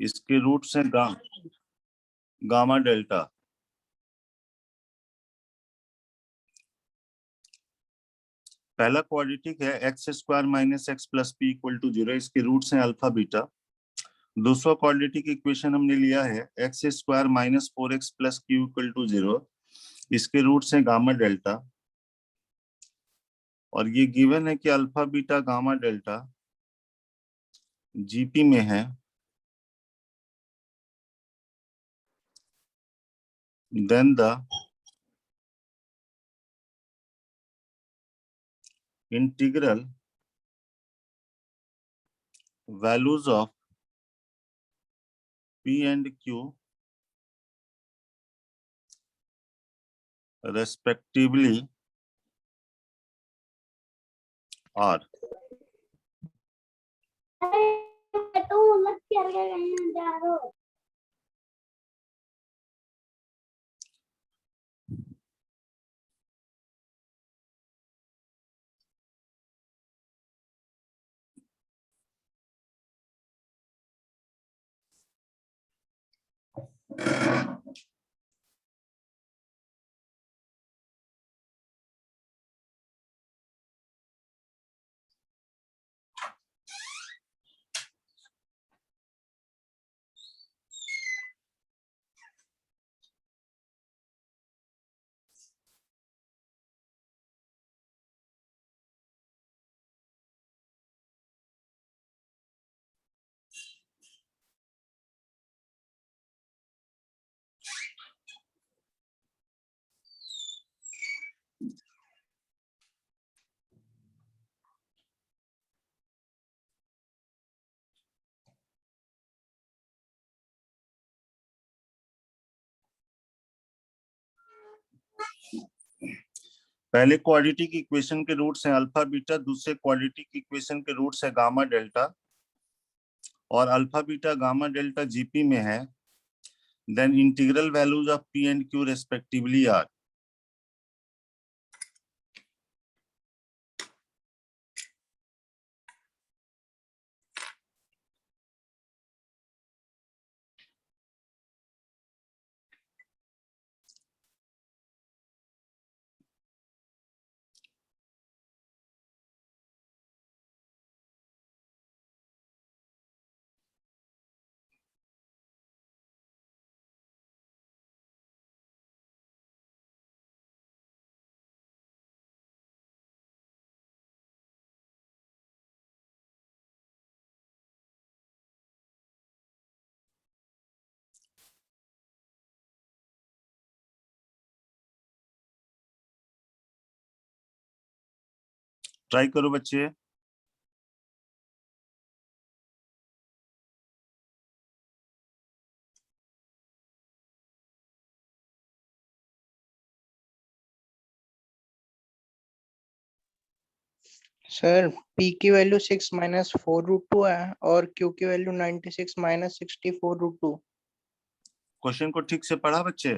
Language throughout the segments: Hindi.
इसके रूट्स हैं गामा डेल्टा। पहला क्वाड्रेटिक है x square minus x plus p equal to 0, इसके रूट्स हैं अल्फा बीटा। दूसरा क्वाड्रेटिक इक्वेशन हमने लिया है x square minus 4x plus q equal to 0, इसके रूट्स हैं गामा डेल्टा। और ये गिवन है कि alpha beta gamma delta GP में है, then the integral values of p and q respectively are। पहले क्वाड्रेटिक इक्वेशन के रूट्स हैं अल्फा बीटा, दूसरे क्वाड्रेटिक इक्वेशन के रूट्स है गामा डेल्टा, और alpha beta gamma delta GP में है, then integral values of p and q respectively are. Try करो बच्चे। सर पी की वैल्यू 6 माइनस 4√2 है और क्यू की वैल्यू 96 माइनस 64√2। क्वेश्चन को ठीक से पढ़ा बच्चे?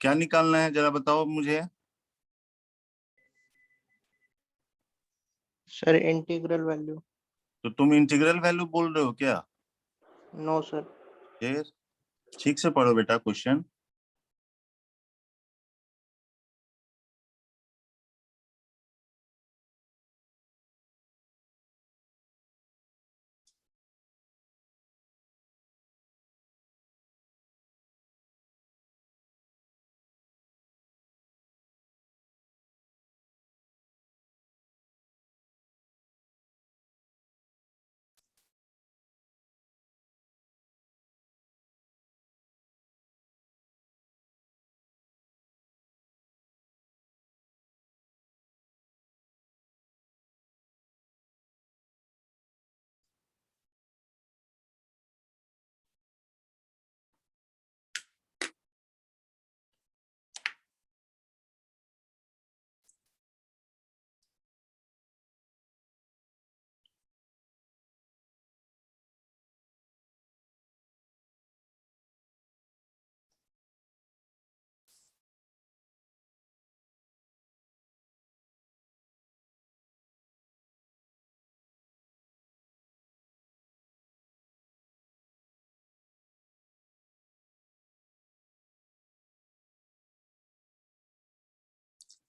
क्या निकालना है जरा बताओ मुझे। Sir integral value. तो तुम इंटीग्रल वैल्यू बोल रहे हो क्या? No sir. फिर ठीक से पढ़ो बेटा क्वेश्चन।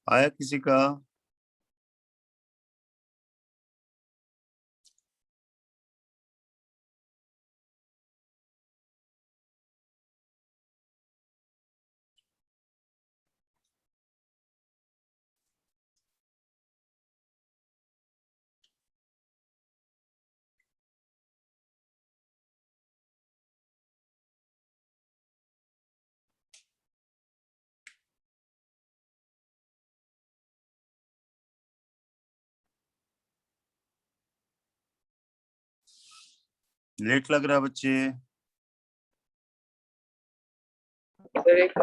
आया किसी का? लेट लग रहा है बच्चे? सर एक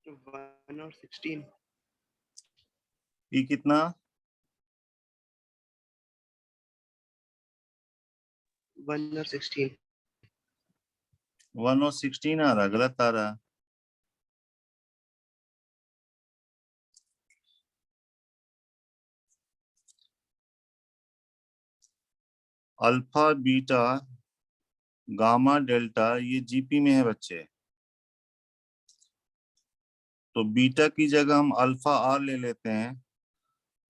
वन और 16 ई कितना? 1 और 16 1 और 16 आ रहा, गलत आ रहा। अल्फा बीटा गामा डेल्टा ये जीपी में है बच्चे, तो बीटा की जगह हम अल्फा आर ले लेते हैं,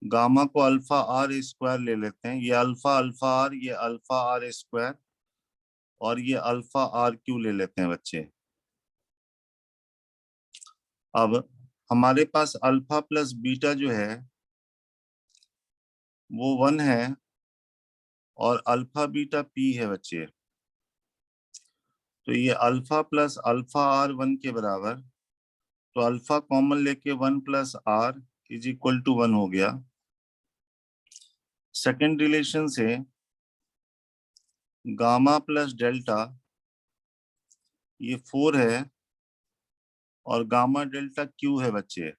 गामा को अल्फा आर स्क्वायर ले लेते हैं, ये अल्फा अल्फा आर, ये अल्फा आर स्क्वायर, और ये अल्फा आर क्यू ले लेते हैं बच्चे। अब हमारे पास अल्फा प्लस बीटा जो है वो 1 है, और अल्फा बीटा पी है बच्चे, तो ये अल्फा प्लस अल्फा आर 1 के बराबर, तो अल्फा कॉमन लेके 1 plus r is equal to 1 हो गया। सेकेंड रिलेशन से गामा प्लस डेल्टा ये 4 है, और गामा डेल्टा क्यू है बच्चे।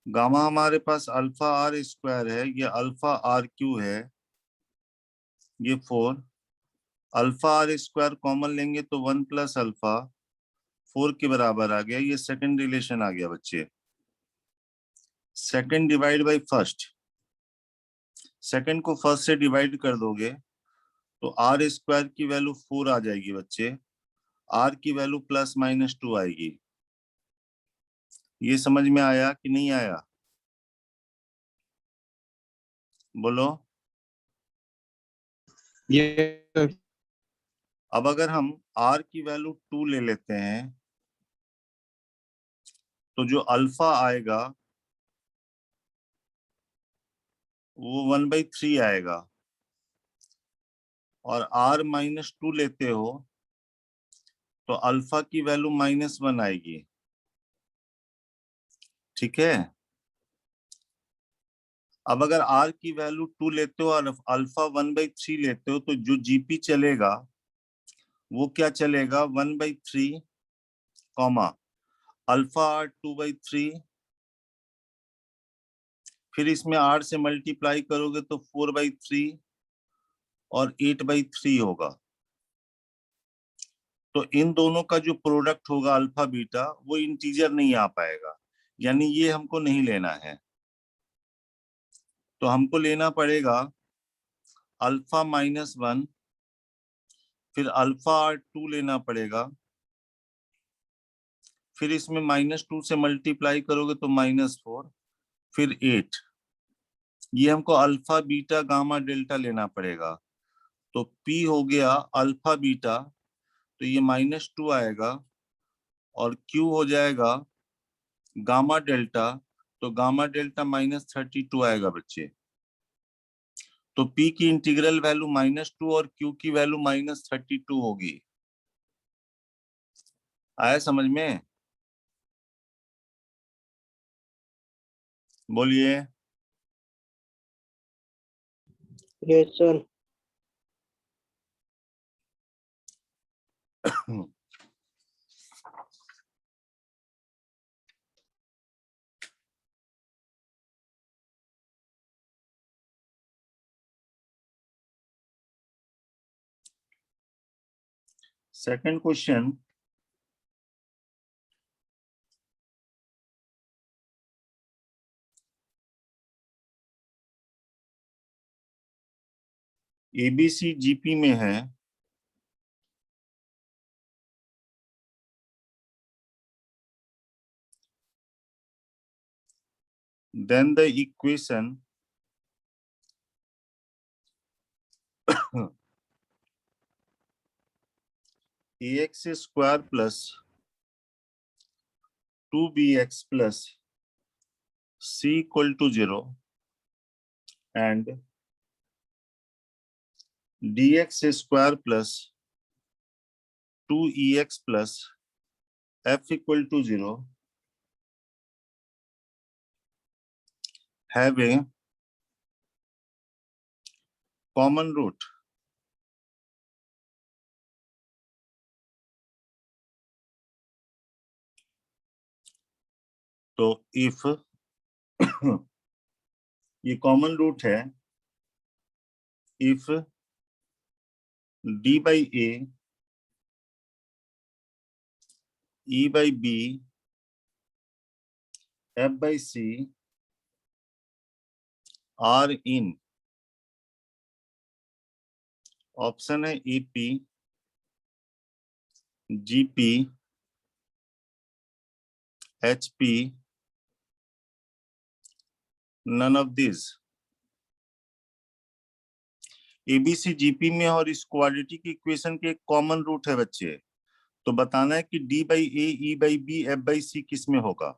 गामा हमारे पास अल्फा आर स्क्वायर है, ये अल्फा आर क्यू है, ये 4, अल्फा आर स्क्वायर कॉमन लेंगे तो 1 प्लस अल्फा 4 के बराबर आ गया। ये सेकंड रिलेशन आ गया बच्चे। Second divide by first, second को फर्स्ट से डिवाइड कर दोगे तो आर स्क्वायर की वैल्यू 4 आ जाएगी बच्चे, आर की वैल्यू प्लस माइनस 2 आएगी। ये समझ में आया कि नहीं आया? बोलो। ये अब अगर हम r की वैल्यू 2 ले लेते हैं तो जो अल्फा आएगा वो 1/3 आएगा, और r -2 लेते हो तो अल्फा की वैल्यू -1 आएगी। ठीक है। अब अगर r की वैल्यू 2 लेते हो और अल्फा 1/3 लेते हो तो जो जीपी चलेगा वो क्या चलेगा, 1/3 कॉमा अल्फा r 2/3, फिर इसमें r से मल्टीप्लाई करोगे तो 4/3 और 8/3 होगा। तो इन दोनों का जो प्रोडक्ट होगा अल्फा बीटा वो इंटीजर नहीं आ पाएगा, यानी ये हमको नहीं लेना है। तो हमको लेना पड़ेगा अल्फा -1, फिर अल्फा r2 लेना पड़ेगा, फिर इसमें -2 से मल्टीप्लाई करोगे तो -4, फिर 8। ये हमको अल्फा बीटा गामा डेल्टा लेना पड़ेगा। तो P हो गया अल्फा बीटा, तो ये -2 आएगा, और Q हो जाएगा गामा डेल्टा, तो गामा डेल्टा -32 आएगा बच्चे। तो P की इंटीग्रल वैल्यू -2 और Q की वैल्यू -32 होगी। आया समझ में? बोलिए। Yes sir. Second question. ABC GP में है, then the equation ax square plus 2bx plus c equal to 0 and dx square plus 2ex plus f equal to 0 have a common root. तो if ये कॉमन रूट है, if d by a e by b f by c are in option है AP, GP, HP, none of this. ABC GP में और इस क्वाड्रेटिक इक्वेशन के कॉमन रूट है बच्चे, तो बताना है कि D by A E by B F by C किस में होगा।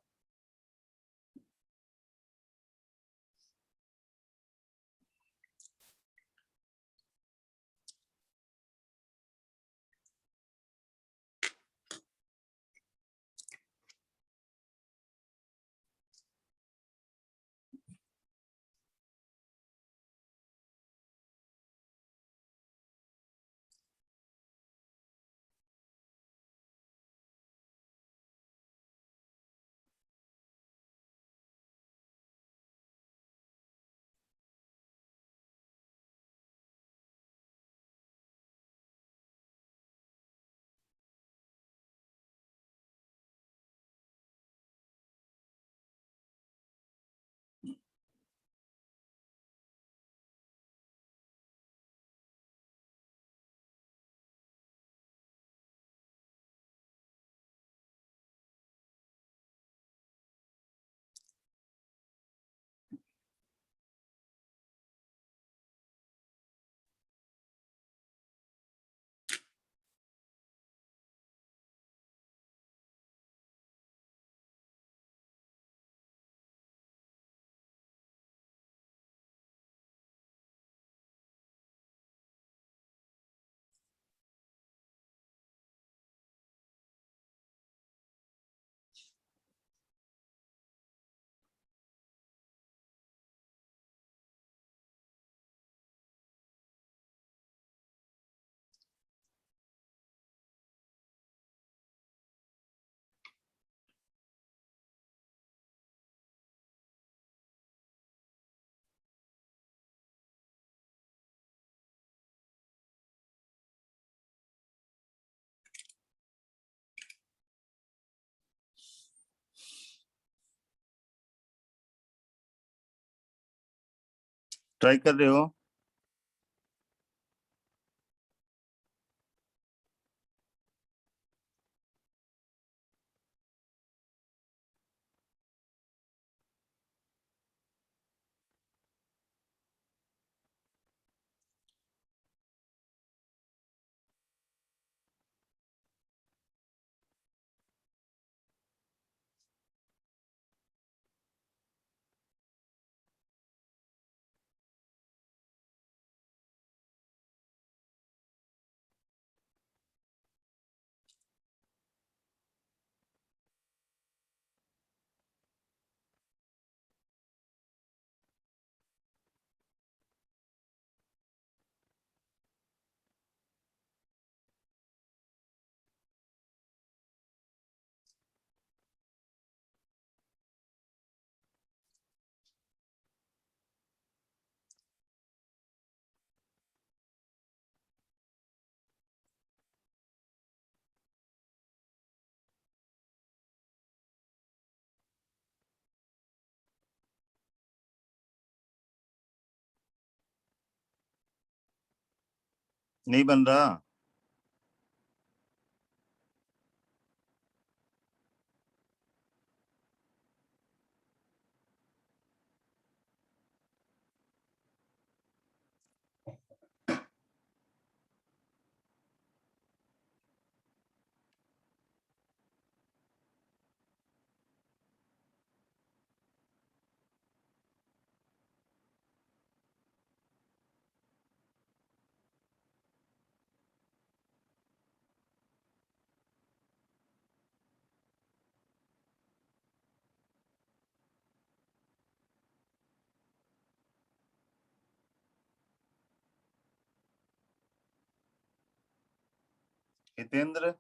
ट्राई कर रहे हो? नहीं बन रहा। हितेंद्र,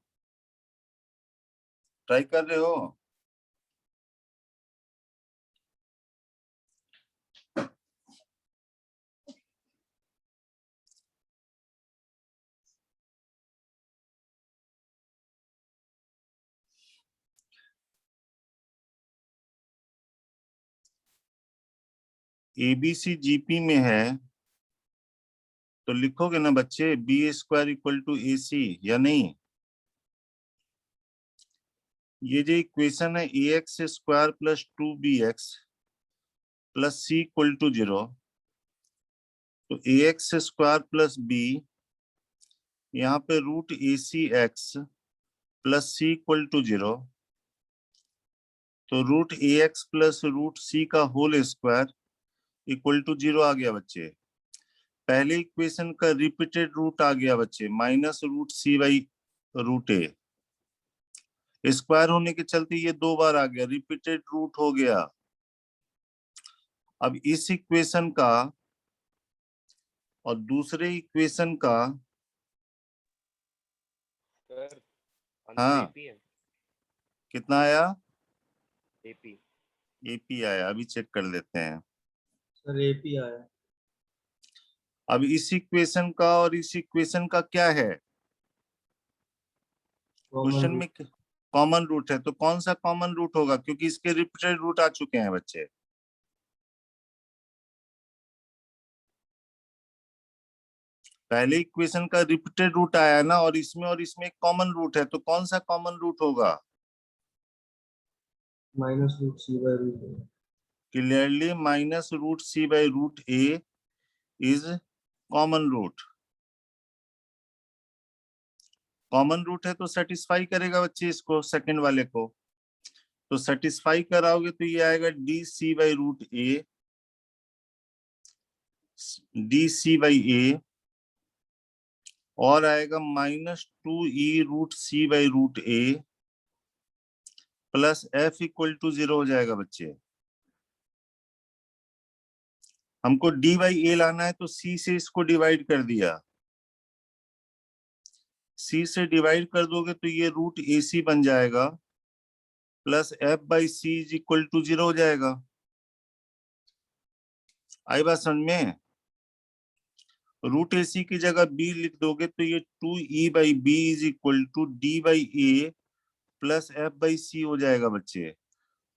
ट्राई कर रहे हो? एबीसी जीपी में है तो लिखोगे ना बच्चे, B square equal to A C, या नहीं? ये जो इक्वेशन है A X square plus 2bx plus C equal to 0, तो A X square plus B, यहाँ पे root A C X plus C equal to 0, तो root A X plus root C का होल स्क्वायर इक्वल टू 0 आ गया बच्चे। पहले इक्वेशन का रिपीटेड रूट आ गया बच्चे, minus root C by root a. Square होने के चलते ये 2 बार आ गया, रिपीटेड रूट हो गया। अब इस इक्वेशन का और दूसरे इक्वेशन का, सर आंसर हाँ एपी है। कितना आया? एपी एपी आया, अभी चेक कर लेते हैं। सर एपी आया। अब इस इक्वेशन का और इस इक्वेशन का क्या है क्वेश्चन में? कॉमन रूट है, तो कौन सा कॉमन रूट होगा, क्योंकि इसके रिपीटेड रूट आ चुके हैं बच्चे। पहले इक्वेशन का रिपीटेड रूट आया ना, और इसमें कॉमन रूट है, तो कौन सा कॉमन रूट होगा? Minus root C by root a. Clearly minus root C by root a is common root. Common root है तो सेटिस्फाई करेगा बच्चे इसको, सेकंड वाले को। तो सेटिस्फाई कराओगे तो ये आएगा D C by root A, D C by A, और आएगा -2e root C by root A plus F equal to 0 हो जाएगा बच्चे। हमको डी बाई ए लाना है, तो सी से इसको डिवाइड कर दिया। सी से डिवाइड कर दोगे तो ये रूट ए सी बन जाएगा, plus F by c is equal to 0 हो जाएगा। आई बात समझ में? रूट ए सी की जगह बी लिख दोगे तो ये 2e by B is equal to D by A plus F by C हो जाएगा बच्चे।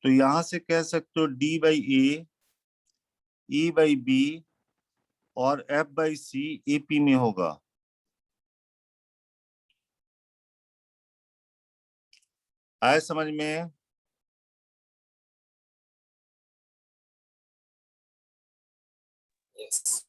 तो यहां से कह सकते हो D by A, E by B और एफ बाई सी एपी में होगा। आया समझ में? यस।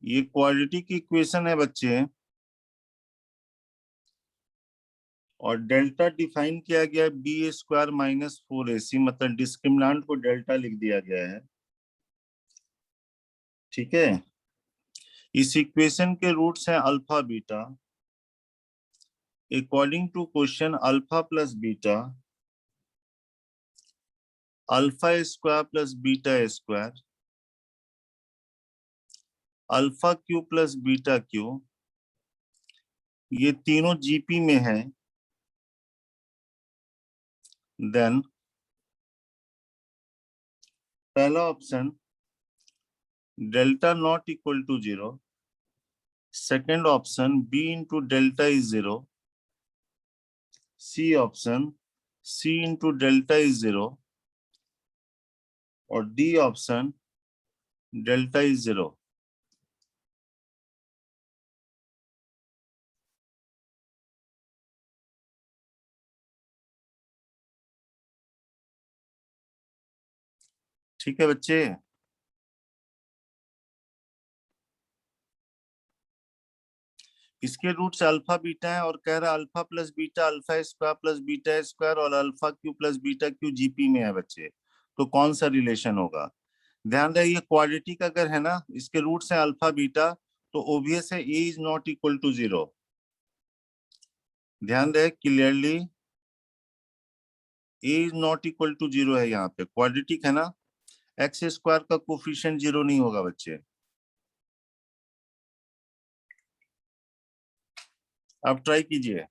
ये क्वाड्रेटिक इक्वेशन है बच्चे, और डेल्टा डिफाइन किया गया है बी स्क्वायर माइनस 4ac, मतलब डिस्क्रिमिनांट को डेल्टा लिख दिया गया है। ठीक है, इस इक्वेशन के रूट्स हैं alpha beta. According to question alpha plus beta, alpha square plus beta square, alpha cube plus beta cube, ये तीनों जीपी में है। देन पहला option delta not equal to 0, second option b into delta is 0, C option c into delta is 0 और डी ऑप्शन डेल्टा इज 0। ठीक है बच्चे, इसके रूट्स अल्फा बीटा है और कह रहा alpha plus beta alpha square plus beta square और alpha cube plus beta cube GP में है बच्चे, तो कौन सा रिलेशन होगा। ध्यान रहे ये क्वाड्रेटिक अगर है ना, इसके रूट्स हैं अल्फा बीटा, तो ओबियस है a is not equal to 0। ध्यान रहे clearly, a is not equal to 0 है, यहाँ पे क्वाड्रेटिक है ना, एक्स स्क्वायर का कोफिशिएंट 0 नहीं होगा बच्चे। आप ट्राई कीजिए।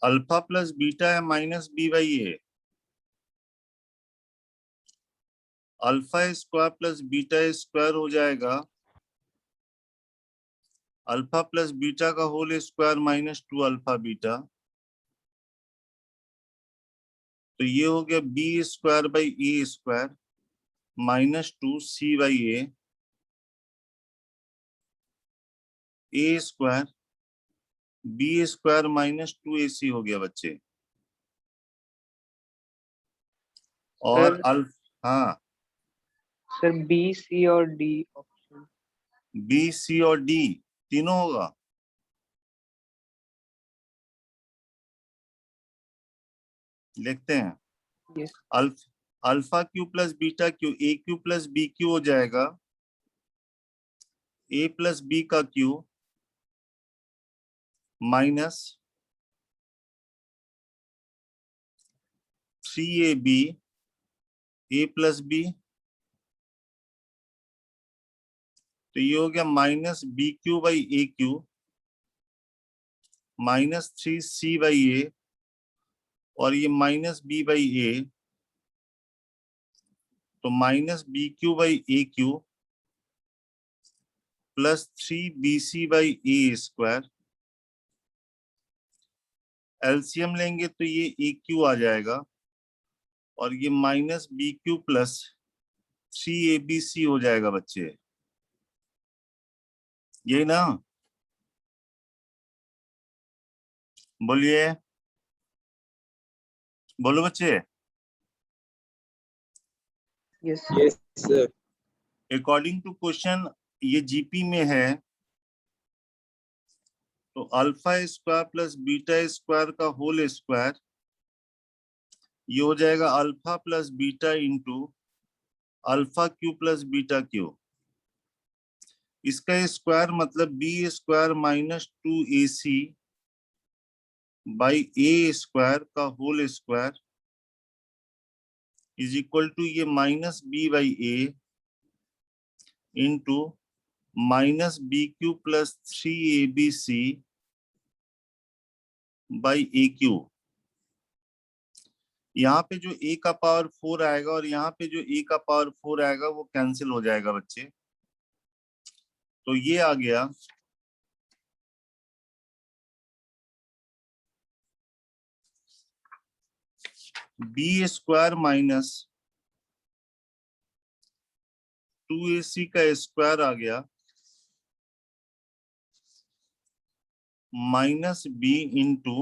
अल्फा प्लस बीटा है minus B by a, alpha square plus beta square हो जाएगा अल्फा प्लस बीटा का whole square minus 2 alpha beta, तो ये हो गया b square by A square minus 2 c by A square b square minus 2 a c हो गया बच्चे। और सर हाँ सर बी सी और डी ऑप्शन। बी सी और डी तीनों होगा। लिखते हैं yes alpha cube plus beta cube A cube plus B cube हो जाएगा ए प्लस बी का cube minus 3ab A plus B, तो ये हो गया minus B cube by A cube minus 3c by A और ये माइनस बी बाई ए, तो minus B cube by A cube plus 3bc by A square. LCM लेंगे तो ये ए क्यू आ जाएगा और ये minus B cube plus 3abc हो जाएगा बच्चे, यही ना। बोलिए, बोलो बच्चे। Yes yes sir. According to question ये जीपी में है, तो alpha square plus beta square का होल स्क्वायर ये हो जाएगा alpha plus beta into alpha cube plus beta cube. इसका स्क्वायर मतलब B square minus 2ac by A square का whole square is equal to ये minus B by A into minus B cube plus 3abc by A cube. यहाँ पे जो a का पावर 4 आएगा और यहाँ पे जो a का पावर 4 आएगा वो कैंसिल हो जाएगा बच्चे, तो ये आ गया बी स्क्वायर माइनस 2ac का स्क्वायर आ गया minus b into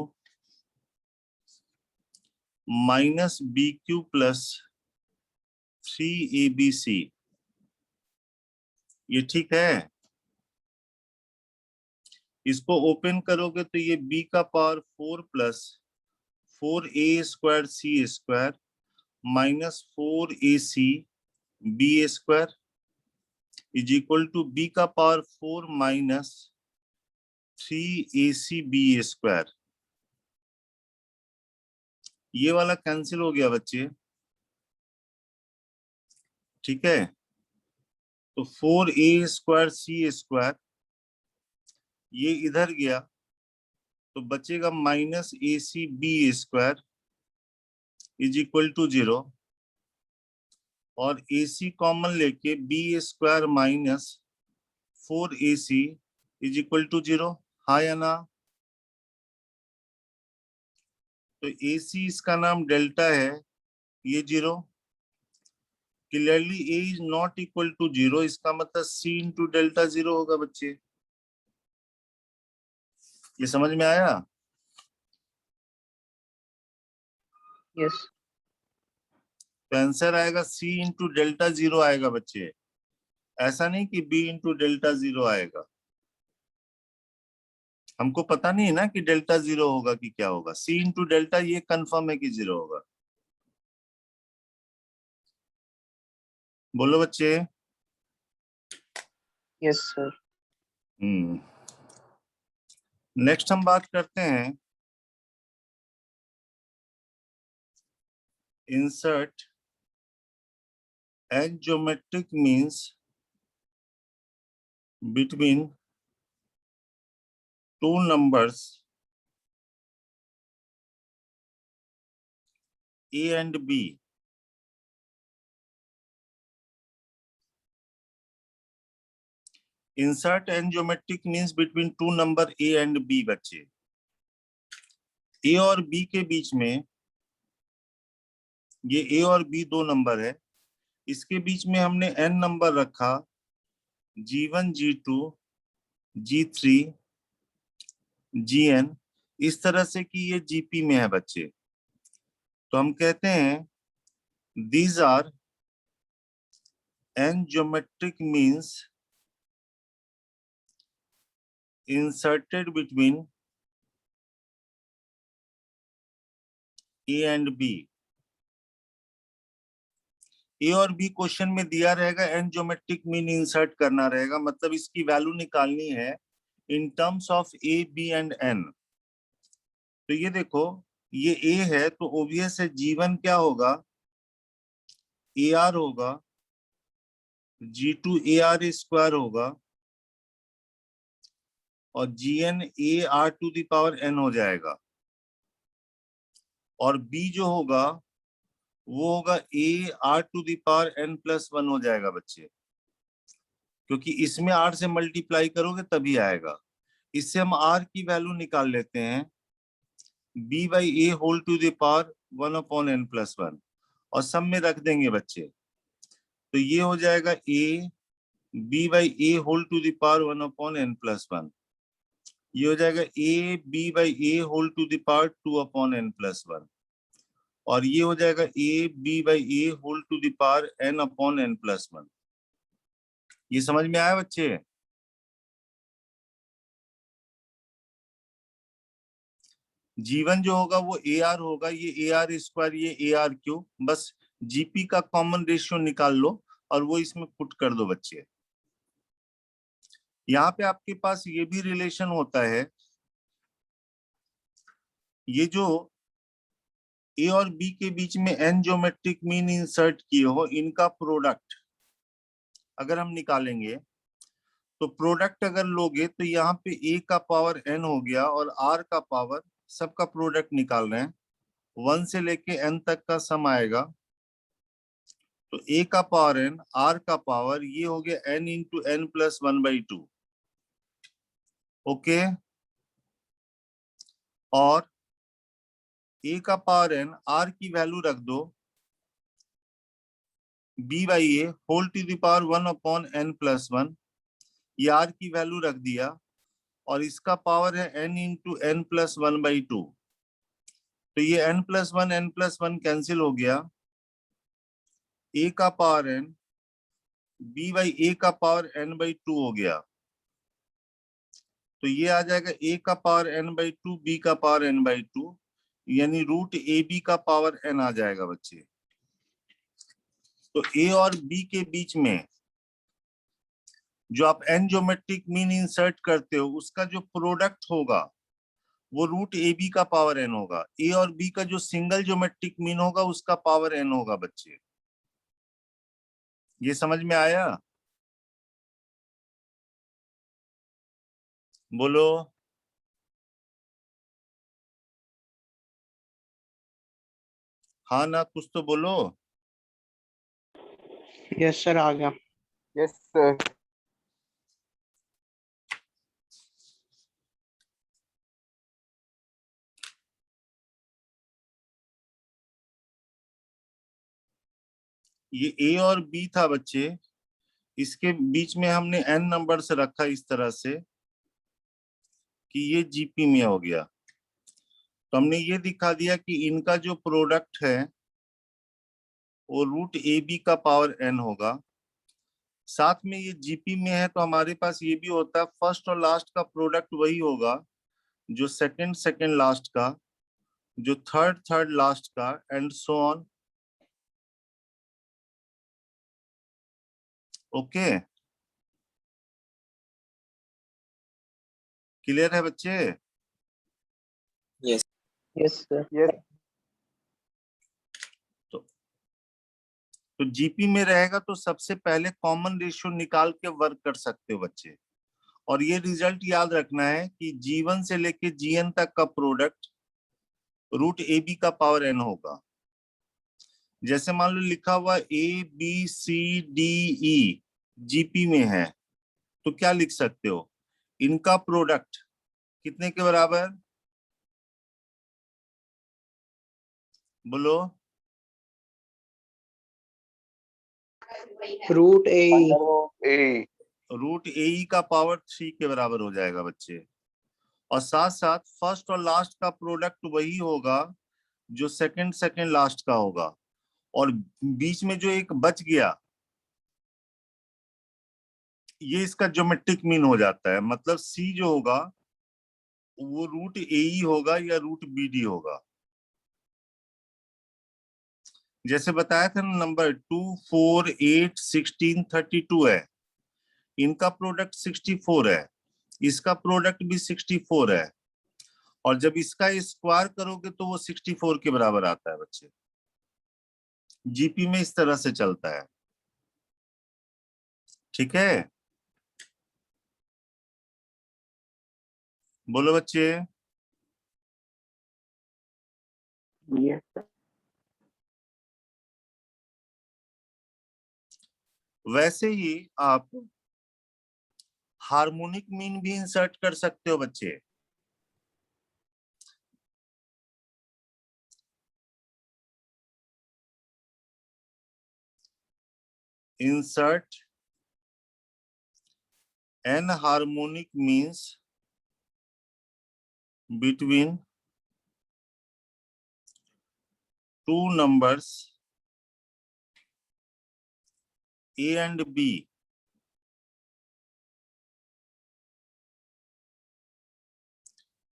minus B cube plus 3abc। ये ठीक है। इसको ओपन करोगे तो ये b का power 4 plus 4a square c square minus 4ac b square is equal to b का power 4 minus 3ac b square. ये वाला कैंसिल हो गया बच्चे, ठीक है। तो 4a स्क्वायर c स्क्वायर ये इधर गया तो बचेगा minus ac b square is equal to 0 और ac कॉमन लेके b square minus 4ac is equal to 0। हाँ या ना? तो ac इसका नाम डेल्टा है, ये 0। Clearly a is not equal to 0, इसका मतलब c इंटू डेल्टा 0 होगा बच्चे। ये समझ में आया? यस। तो आंसर आएगा c इंटू डेल्टा 0 आएगा बच्चे, ऐसा नहीं कि b इंटू डेल्टा 0 आएगा। हमको पता नहीं है ना कि डेल्टा 0 होगा कि क्या होगा। c इंटू डेल्टा ये कंफर्म है कि 0 होगा। बोलो बच्चे। Yes sir. नेक्स्ट हम बात करते हैं insert as geometric means between two numbers a and b। Insert and geometric means between two number a and b बच्चे। a और b के बीच में, ये a और b दो नंबर है, इसके बीच में हमने n नंबर रखा g1 g2 g3 gn, इस तरह से कि ये gp में है बच्चे। तो हम कहते हैं these are n geometric means inserted between a and b। ए और बी क्वेश्चन में दिया रहेगा, एन ज्योमेट्रिक मीन इंसर्ट करना रहेगा, मतलब इसकी वैल्यू निकालनी है in terms of a b and n. तो ये देखो, ये ए है तो ओबियस है G1 क्या होगा, ए आर होगा, G2 ए आर स्क्वायर होगा और Gn a r to the power n हो जाएगा। और B जो होगा वो होगा a r to the power n plus 1 हो जाएगा बच्चे, क्योंकि इसमें r से मल्टीप्लाई करोगे तभी आएगा। इससे हम r की वैल्यू निकाल लेते हैं b by a whole to the power 1 upon n plus 1 और सब में रख देंगे बच्चे। तो ये हो जाएगा a b by a whole to the power 1 upon n plus 1। ये हो जाएगा a b by a whole to the power 2 upon n plus 1 और ये हो जाएगा a b by a whole to the power n upon n plus 1। ये समझ में आया बच्चे? G1 जो होगा वो ए आर होगा, ये ए आर स्क्वायर, ये ए आर क्यूब, बस जीपी का कॉमन रेशियो निकाल लो और वो इसमें पुट कर दो बच्चे। यहाँ पे आपके पास ये भी रिलेशन होता है, ये जो ए और बी के बीच में एन ज्योमेट्रिक मीन इंसर्ट किए हो, इनका प्रोडक्ट अगर हम निकालेंगे तो प्रोडक्ट अगर लोगे तो यहाँ पे ए का पावर एन हो गया और आर का पावर, सबका प्रोडक्ट निकाल रहे हैं, 1 से लेके n तक का सम आएगा। तो a का पावर n, r का पावर, ये हो गया n into n plus 1/2। Okay, और a का पावर n, r की वैल्यू रख दो b by a whole to the power 1/n+1, ये r की वैल्यू रख दिया, और इसका पावर है n इंटू n+1/2, तो ये n+1 कैंसिल हो गया, a का power n b by a का पावर n/2 हो गया, तो ये आ जाएगा a का पावर n/2 b का पावर n/2, यानी रूट ए बी का पावर n आ जाएगा बच्चे। तो a और b के बीच में जो आप n ज्योमेट्रिक मीन इंसर्ट करते हो उसका जो प्रोडक्ट होगा वो रूट ए बी का पावर n होगा, a और b का जो सिंगल ज्योमेट्रिक मीन होगा उसका पावर n होगा बच्चे। ये समझ में आया? बोलो। हाँ ना, कुछ तो बोलो। यस सर, आ गया। Yes sir. ये a और b था बच्चे, इसके बीच में हमने n नंबर से रखा इस तरह से कि ये जीपी में हो गया, तो हमने ये दिखा दिया कि इनका जो प्रोडक्ट है वो रूट ए बी का पावर n होगा। साथ में ये जीपी में है तो हमारे पास ये भी होता है फर्स्ट और लास्ट का प्रोडक्ट वही होगा जो सेकंड सेकंड लास्ट का, जो थर्ड थर्ड लास्ट का, and so on. Okay, clear है बच्चे? Yes sir. यस। तो जीपी में रहेगा तो सबसे पहले कॉमन रेशियो निकाल के वर्क कर सकते हो बच्चे, और ये रिजल्ट याद रखना है कि G1 से लेके Gn तक का प्रोडक्ट रूट ए बी का पावर n होगा। जैसे मान लो लिखा हुआ ABCDE जीपी में है, तो क्या लिख सकते हो, इनका प्रोडक्ट कितने के बराबर? बोलो। रूट ए। ए। रूट ए का पावर 3 के बराबर हो जाएगा बच्चे, और साथ साथ फर्स्ट और लास्ट का प्रोडक्ट वही होगा जो सेकंड सेकंड लास्ट का होगा, और बीच में जो एक बच गया ये इसका ज्योमेट्रिक मीन हो जाता है, मतलब सी जो होगा वो रूट ए होगा या रूट बी डी होगा। जैसे बताया था ना, नंबर 2, 4, 8, 16, 32 है, इनका प्रोडक्ट 64 है, इसका प्रोडक्ट भी 64 है, और जब इसका स्क्वायर करोगे तो वो 64 के बराबर आता है बच्चे। जीपी में इस तरह से चलता है, ठीक है? बोलो बच्चे। वैसे ही आप हार्मोनिक मीन भी इंसर्ट कर सकते हो बच्चे। Insert an harmonic means between two numbers a and b।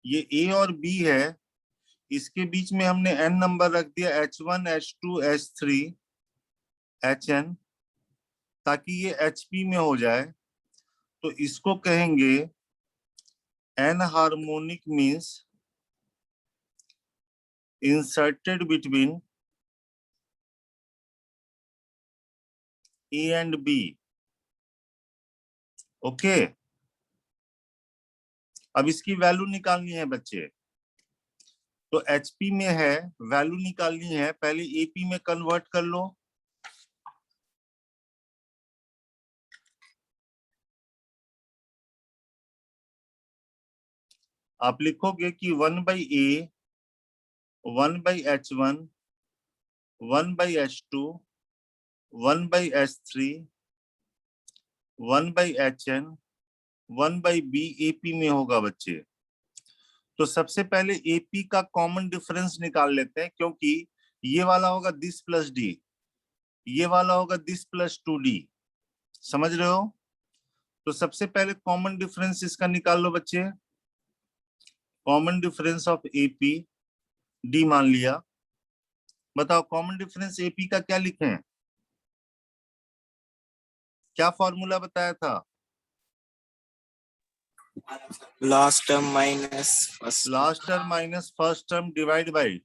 ये a और b है, इसके बीच में हमने n नंबर रख दिया, h1 h2 h3 hn, ताकि ये hp में हो जाए, तो इसको कहेंगे an harmonic means inserted between a and b. Okay, अब इसकी वैल्यू निकालनी है बच्चे, तो एचपी में है, वैल्यू निकालनी है, पहले एपी में कन्वर्ट कर लो। आप लिखोगे कि 1/a 1/h1 1/h2 1/h3 1/hn 1/b AP में होगा बच्चे। तो सबसे पहले AP का कॉमन डिफरेंस निकाल लेते हैं, क्योंकि ये वाला होगा दिस प्लस डी, ये वाला होगा दिस प्लस 2d। समझ रहे हो? तो सबसे पहले कॉमन डिफरेंस इसका निकाल लो बच्चे। Common difference of AP d मान लिया। बताओ कॉमन डिफरेंस AP का क्या लिखें? क्या फॉर्मूला बताया था? Last term minus first last term minus first term divide by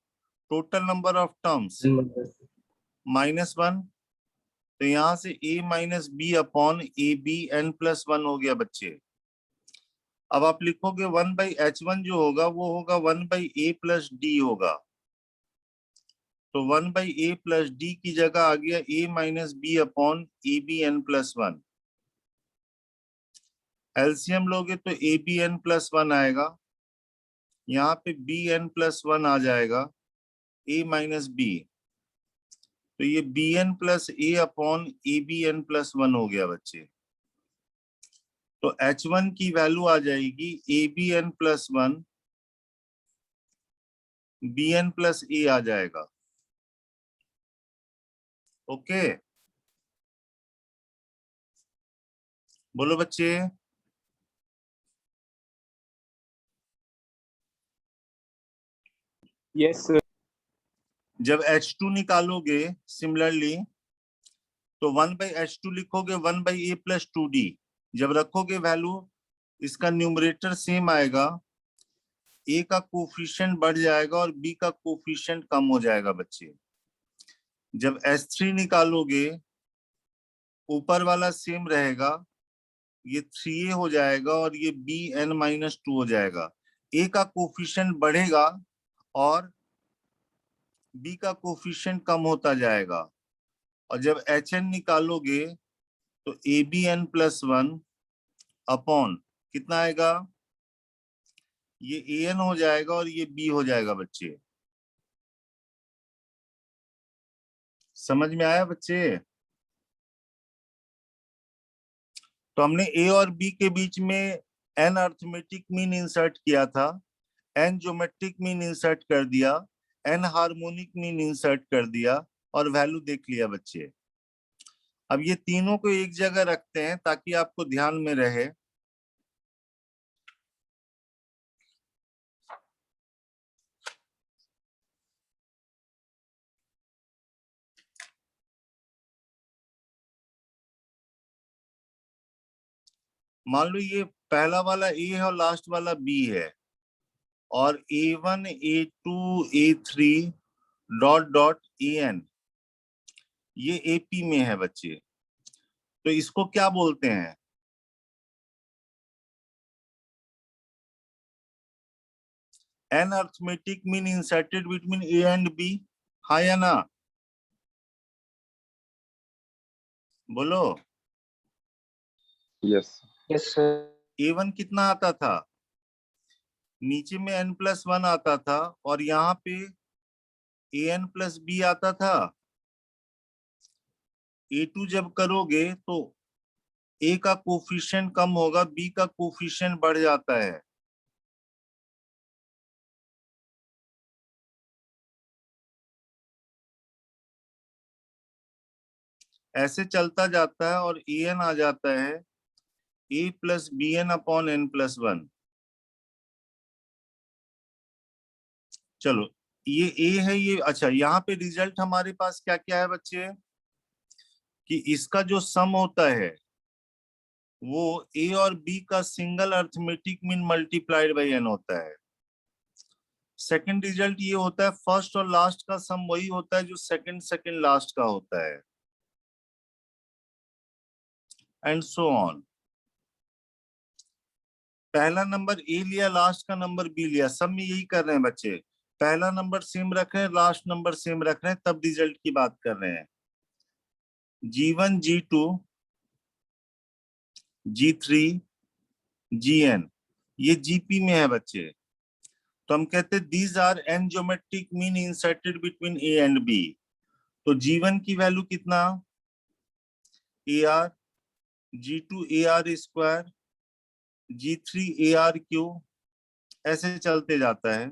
total number of terms -1। तो यहां से a minus b upon a b n plus 1 हो गया बच्चे। अब आप लिखोगे 1/h1 जो होगा वो होगा 1/a प्लस डी होगा। तो 1/a प्लस डी की जगह आ गया a minus b upon a b n plus 1। LCM लोगे तो ए बी n प्लस 1 आएगा, यहाँ पे बी n प्लस 1 आ जाएगा a माइनस बी। तो ये b N plus a upon a B N plus 1 हो गया बच्चे। तो H1 की वैल्यू आ जाएगी A B N plus 1 B N plus A आ जाएगा। ओके, बोलो बच्चे। Yes, sir. जब H2 निकालोगे सिमिलरली तो 1/H2 लिखोगे 1/a प्लस 2d। जब रखोगे वैल्यू इसका न्यूमरेटर सेम आएगा, a का कोफिशिएंट बढ़ जाएगा और b का कोफिशिएंट कम हो जाएगा बच्चे। जब H3 निकालोगे ऊपर वाला सेम रहेगा, ये 3a हो जाएगा और ये bn माइनस 2 हो जाएगा। a का कोफिशिएंट बढ़ेगा और b का कोफिशिएंट कम होता जाएगा। और जब hn निकालोगे तो abn प्लस 1 अपॉन कितना आएगा, ये an हो जाएगा और ये b हो जाएगा बच्चे। समझ में आया बच्चे? तो हमने a और b के बीच में n अर्थमेटिक मीन इंसर्ट किया था, n ज्योमेट्रिक मीन इंसर्ट कर दिया, n हार्मोनिक मीन इंसर्ट कर दिया और वैल्यू देख लिया बच्चे। अब ये तीनों को एक जगह रखते हैं ताकि आपको ध्यान में रहे। मान लो ये पहला वाला A है और लास्ट वाला B है, और A1 A2 A3 dot dot AN ये AP में है बच्चे। तो इसको क्या बोलते हैं? N arithmetic mean inserted between A and B, हाँ या ना? बोलो। Yes. Yes, sir. A1 कितना आता था? नीचे में n प्लस 1 आता था और यहाँ पे AN प्लस B आता था। A2 जब करोगे तो A का कोफिशिएंट कम होगा, B का कोफिशिएंट बढ़ जाता है। ऐसे चलता जाता है और AN आ जाता है A plus BN upon N plus 1। चलो ये A है ये। अच्छा, यहाँ पे रिजल्ट हमारे पास क्या क्या है बच्चे? कि इसका जो सम होता है वो A और B का single arithmetic mean multiplied by N होता है। सेकंड रिजल्ट ये होता है फर्स्ट और लास्ट का सम वही होता है जो सेकंड सेकंड लास्ट का होता है, एंड सो ऑन। पहला नंबर A लिया, लास्ट का नंबर B लिया, सब में यही कर रहे हैं बच्चे। पहला नंबर सेम रख रहे हैं, लास्ट नंबर सेम रख रहे हैं, तब रिजल्ट की बात कर रहे हैं। G1 G2 G3 GN ये GP में है बच्चे। तो हम कहते हैं these are n geometric mean inserted between a and b. तो G1 की वैल्यू कितना, AR, G2 AR square, G3 AR cube, ऐसे चलते जाता है।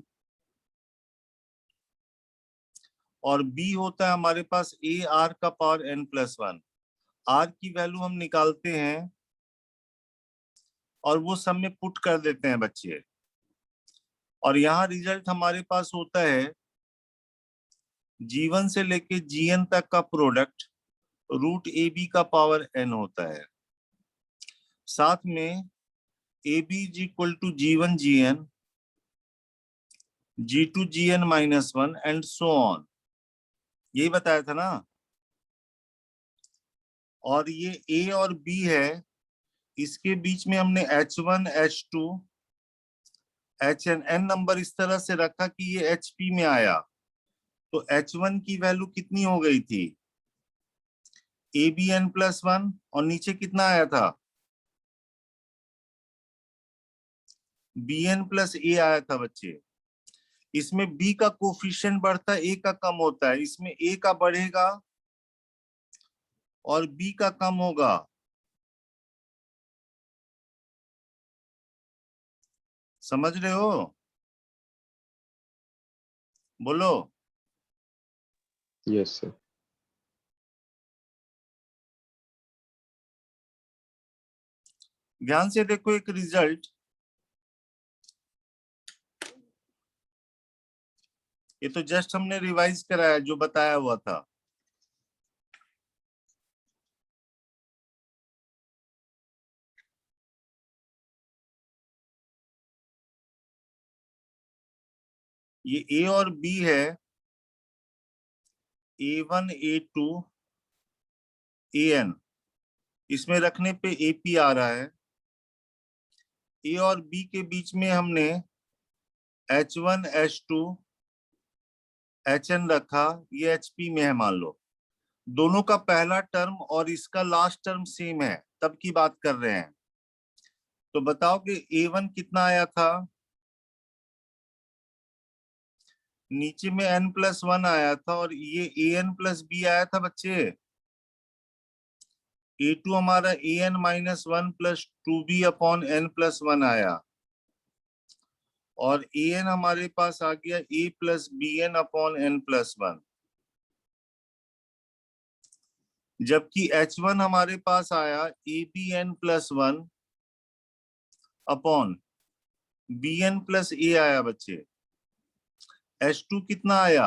और B होता है हमारे पास AR का पावर n+1। R की वैल्यू हम निकालते हैं और वो सब में पुट कर देते हैं बच्चे, और यहाँ रिजल्ट हमारे पास होता है G1 से लेके Gn तक का प्रोडक्ट रूट AB का पावर n होता है। साथ में AB is equal to G1 Gn, G2 Gn -1 and so on, यही बताया था ना। और ये A और B है, इसके बीच में हमने H1 H2 HN n number इस तरह से रखा कि ये HP में आया। तो H1 की वैल्यू कितनी हो गई थी, ABn+1, और नीचे कितना आया था, Bn+A आया था बच्चे। इसमें B का कोफिशिएंट बढ़ता है, A का कम होता है। इसमें A का बढ़ेगा और B का कम होगा। समझ रहे हो, बोलो। Yes, sir. ध्यान से देखो एक रिजल्ट, ये तो जस्ट हमने रिवाइज कराया जो बताया हुआ था। ये A और B है, A1 A2 AN, इसमें रखने पे AP आ रहा है। A और B के बीच में हमने H1 H2 HN रखा, ये HP में है मान लो। दोनों का पहला टर्म और इसका लास्ट टर्म सेम है, तब की बात कर रहे हैं। तो बताओ कि A1 कितना आया था, नीचे में n+1 आया था और ये AN+B आया था बच्चे। A2 हमारा AN-1 + 2B अपॉन n+1 आया, और AN हमारे पास आ गया A + BN अपॉन n+1। जबकि H1 हमारे पास आया ABn+1 अपॉन BN+A आया बच्चे। H2 कितना आया,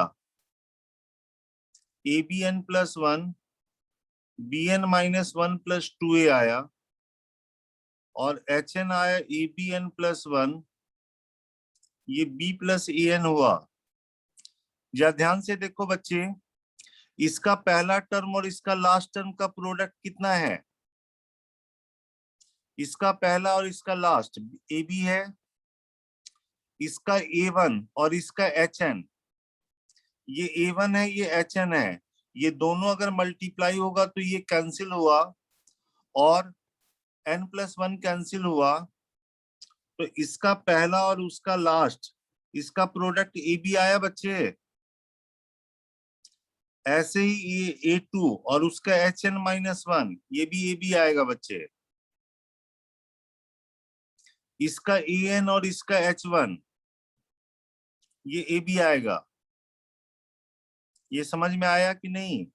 ABn+1 BN-1 + 2A आया, और HN आया ABn+1, ये B + AN हुआ। या ध्यान से देखो बच्चे, इसका पहला टर्म और इसका लास्ट टर्म का प्रोडक्ट कितना है, इसका पहला और इसका लास्ट AB है, इसका A1 और इसका HN, ये A1 है ये HN है, ये दोनों अगर मल्टीप्लाई होगा तो ये कैंसिल हुआ और n+1 कैंसिल हुआ। तो इसका पहला और उसका लास्ट, इसका प्रोडक्ट AB आया बच्चे। ऐसे ही ये A2 और उसका HN-1, ये भी AB आएगा बच्चे। इसका AN और इसका H1, ये AB आएगा। ये समझ में आया कि नहीं?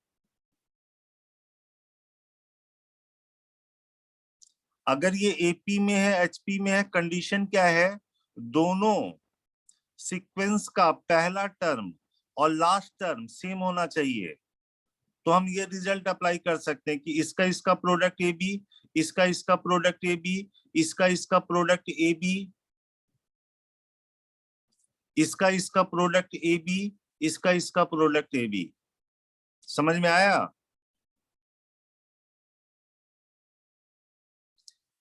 अगर ये AP में है HP में है, कंडीशन क्या है, दोनों सीक्वेंस का पहला टर्म और लास्ट टर्म सेम होना चाहिए। तो हम ये रिजल्ट अप्लाई कर सकते हैं कि इसका प्रोडक्ट AB, इसका प्रोडक्ट AB, इसका प्रोडक्ट AB, इसका प्रोडक्ट AB, इसका प्रोडक्ट AB। समझ में आया?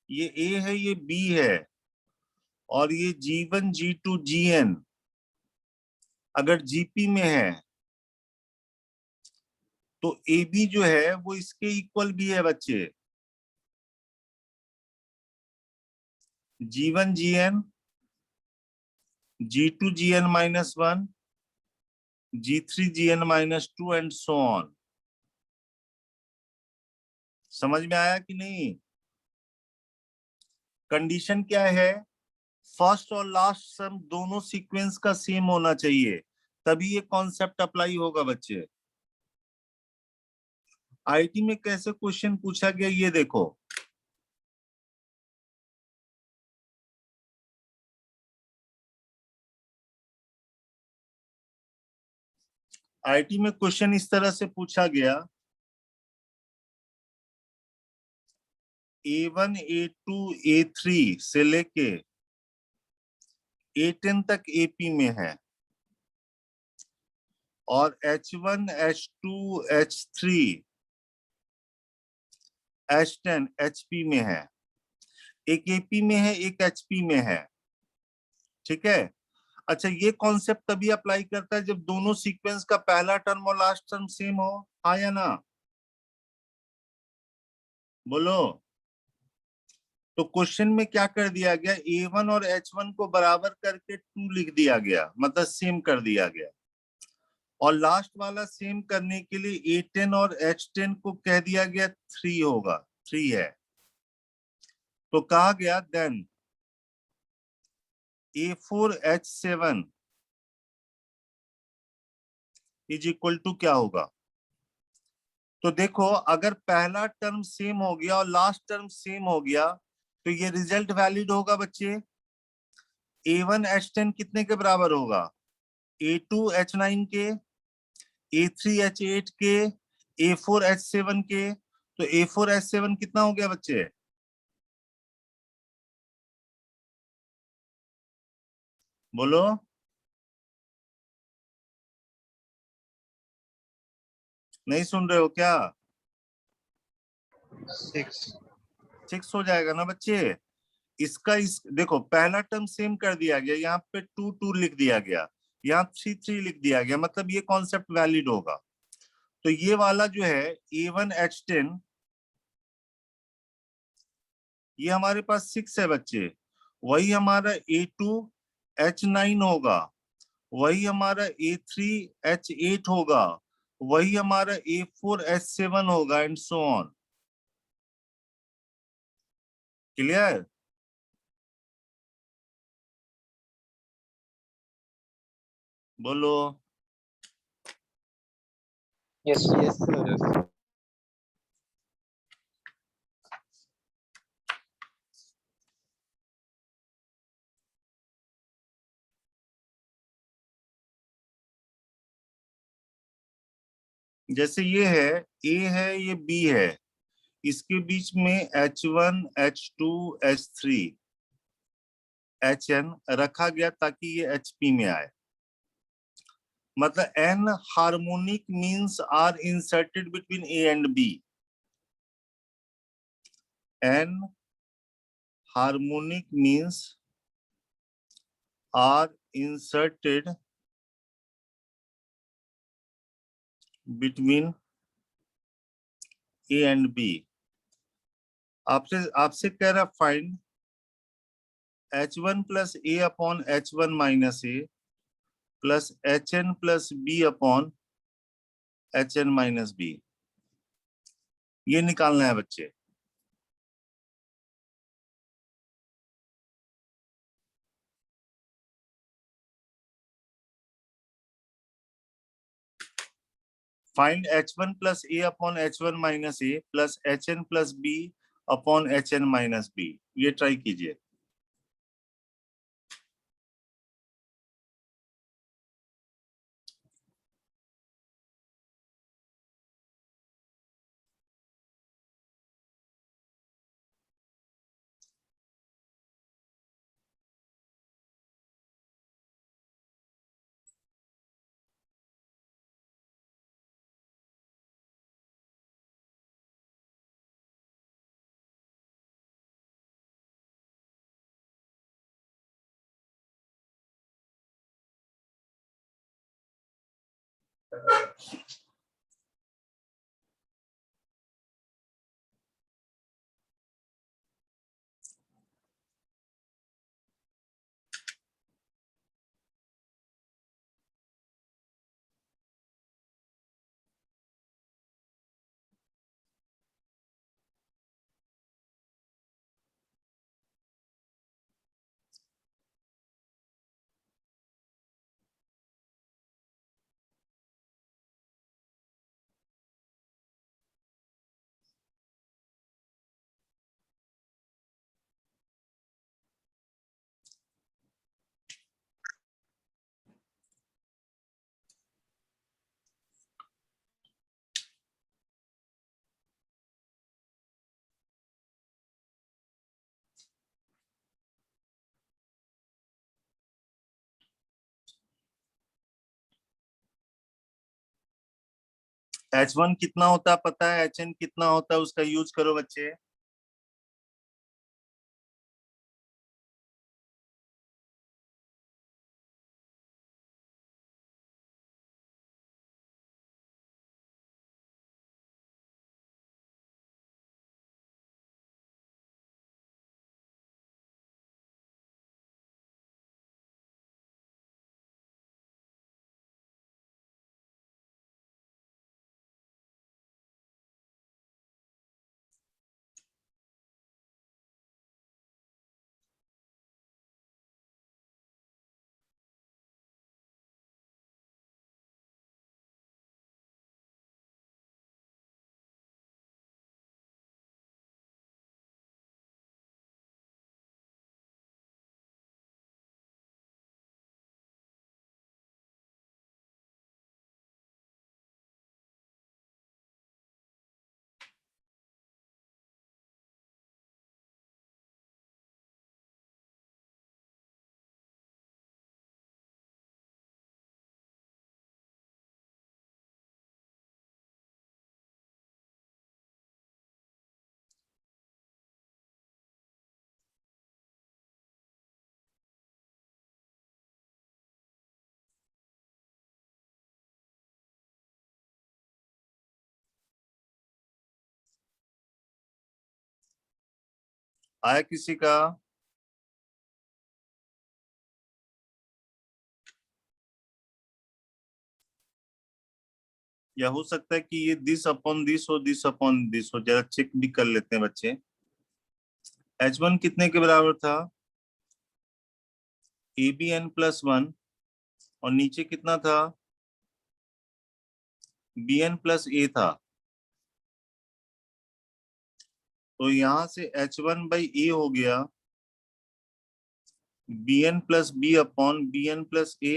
ये A है ये B है, और ये G1 G2 Gn अगर GP में है तो AB जो है वो इसके इक्वल भी है बच्चे। G1 Gn G2 Gn minus 1, G3 Gn minus 2 and so on. समझ में आया कि नहीं? कंडीशन क्या है? फर्स्ट और लास्ट सम दोनों सीक्वेंस का सेम होना चाहिए, तभी ये कॉन्सेप्ट अप्लाई होगा बच्चे। आईटी में कैसे क्वेश्चन पूछा गया ये देखो। आईटी में क्वेश्चन इस तरह से पूछा गया, A1 A2 A3 से लेके A10 तक AP में है और H1 H2 H3 H10 HP में है। एक AP में है, एक HP में है, ठीक है। अच्छा, ये कॉन्सेप्ट तभी अप्लाई करता है जब दोनों सीक्वेंस का पहला टर्म और लास्ट टर्म सेम हो, हाँ या ना? बोलो। तो क्वेश्चन में क्या कर दिया गया, A1 और H1 को बराबर करके 2 लिख दिया गया, मतलब सेम कर दिया गया, और लास्ट वाला सेम करने के लिए A10 और H10 को कह दिया गया 3 होगा, 3 है। तो कहा गया then A4H7 is equal to क्या होगा? तो देखो, अगर पहला टर्म सेम हो गया और लास्ट टर्म सेम हो गया तो ये रिजल्ट वैलिड होगा बच्चे। A1H10 कितने के बराबर होगा? A2H9 के, A3H8 के, A4H7 के। तो A4H7 कितना हो गया बच्चे? बोलो। नहीं सुन रहे हो क्या? 6 हो जाएगा ना बच्चे। इसका देखो, पहला टर्म सेम कर दिया गया, यहाँ पे 2 2 लिख दिया गया, यहाँ 3 3 लिख दिया गया, मतलब ये कॉन्सेप्ट वैलिड होगा। तो ये वाला जो है A1H10, ये हमारे पास 6 है बच्चे, वही हमारा A2H9 होगा, वही हमारा A3H8 होगा, वही हमारा A4H7 होगा एंड सो ऑन। क्लियर? बोलो। Yes. Yes, sir. जैसे ये है, A है, ये B है, इसके बीच में H1 H2 H3 HN रखा गया ताकि ये HP में आए। मतलब N harmonic means are inserted between A and B। N harmonic means are inserted between A and B। आपसे आपसे कह रहा find H1 plus A upon H1 minus A plus HN plus B upon HN minus B। ये निकालना है बच्चे। Find H1 plus A upon H1 minus A plus HN plus B upon HN minus B। ये ट्राई कीजिए। H1 कितना होता है पता है, HN कितना होता है, उसका यूज करो बच्चे। आया किसी का? या हो सकता है कि ये दिस अपॉन दिस हो, दिस अपॉन दिस हो, जरा चेक भी कर लेते हैं बच्चे। H1 कितने के बराबर था? ABN+1, और नीचे कितना था? BN+A था। तो यहां से H1/A हो गया BN+B अपॉन BN+A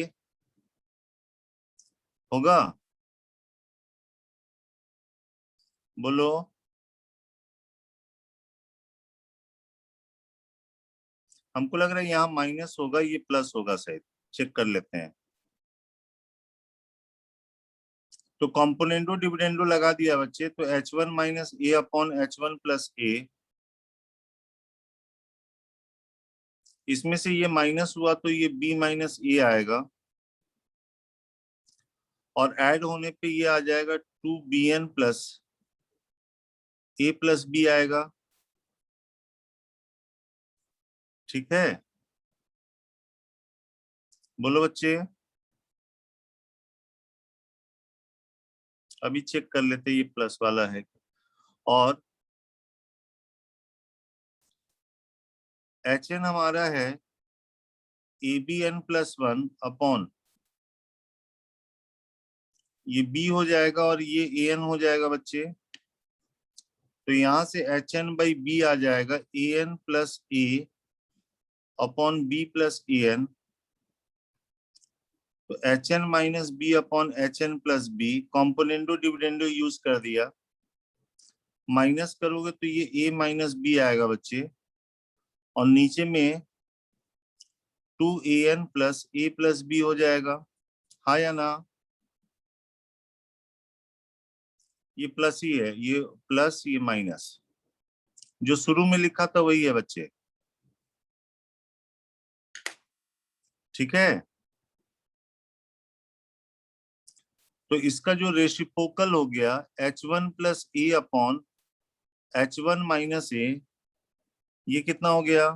होगा, बोलो। हमको लग रहा है यहाँ माइनस होगा, ये प्लस होगा शायद, चेक कर लेते हैं। तो कॉम्पोनेंटो डिविडेंडो लगा दिया बच्चे, तो H1 - A अपॉन H1+A, इसमें से ये माइनस हुआ तो ये B - A आएगा, और ऐड होने पे ये आ जाएगा 2BN+A+B आएगा। ठीक है, बोलो बच्चे। अभी चेक कर लेते ये प्लस वाला है। और HN हमारा है ABN+1 अपॉन, ये B हो जाएगा और ये AN हो जाएगा बच्चे। तो यहां से HN/B आ जाएगा AN+A अपॉन B+AN। तो HN - B upon HN+B, componendo dividendo use कर दिया, माइनस करोगे तो ये A - B आएगा बच्चे, और नीचे में 2AN+A+B हो जाएगा। हाँ या ना? ये प्लस ही है, ये प्लस ये माइनस, जो शुरू में लिखा था वही है बच्चे। ठीक है, तो इसका जो रेसिप्रोकल हो गया H1+A अपॉन H1 - A, ये कितना हो गया?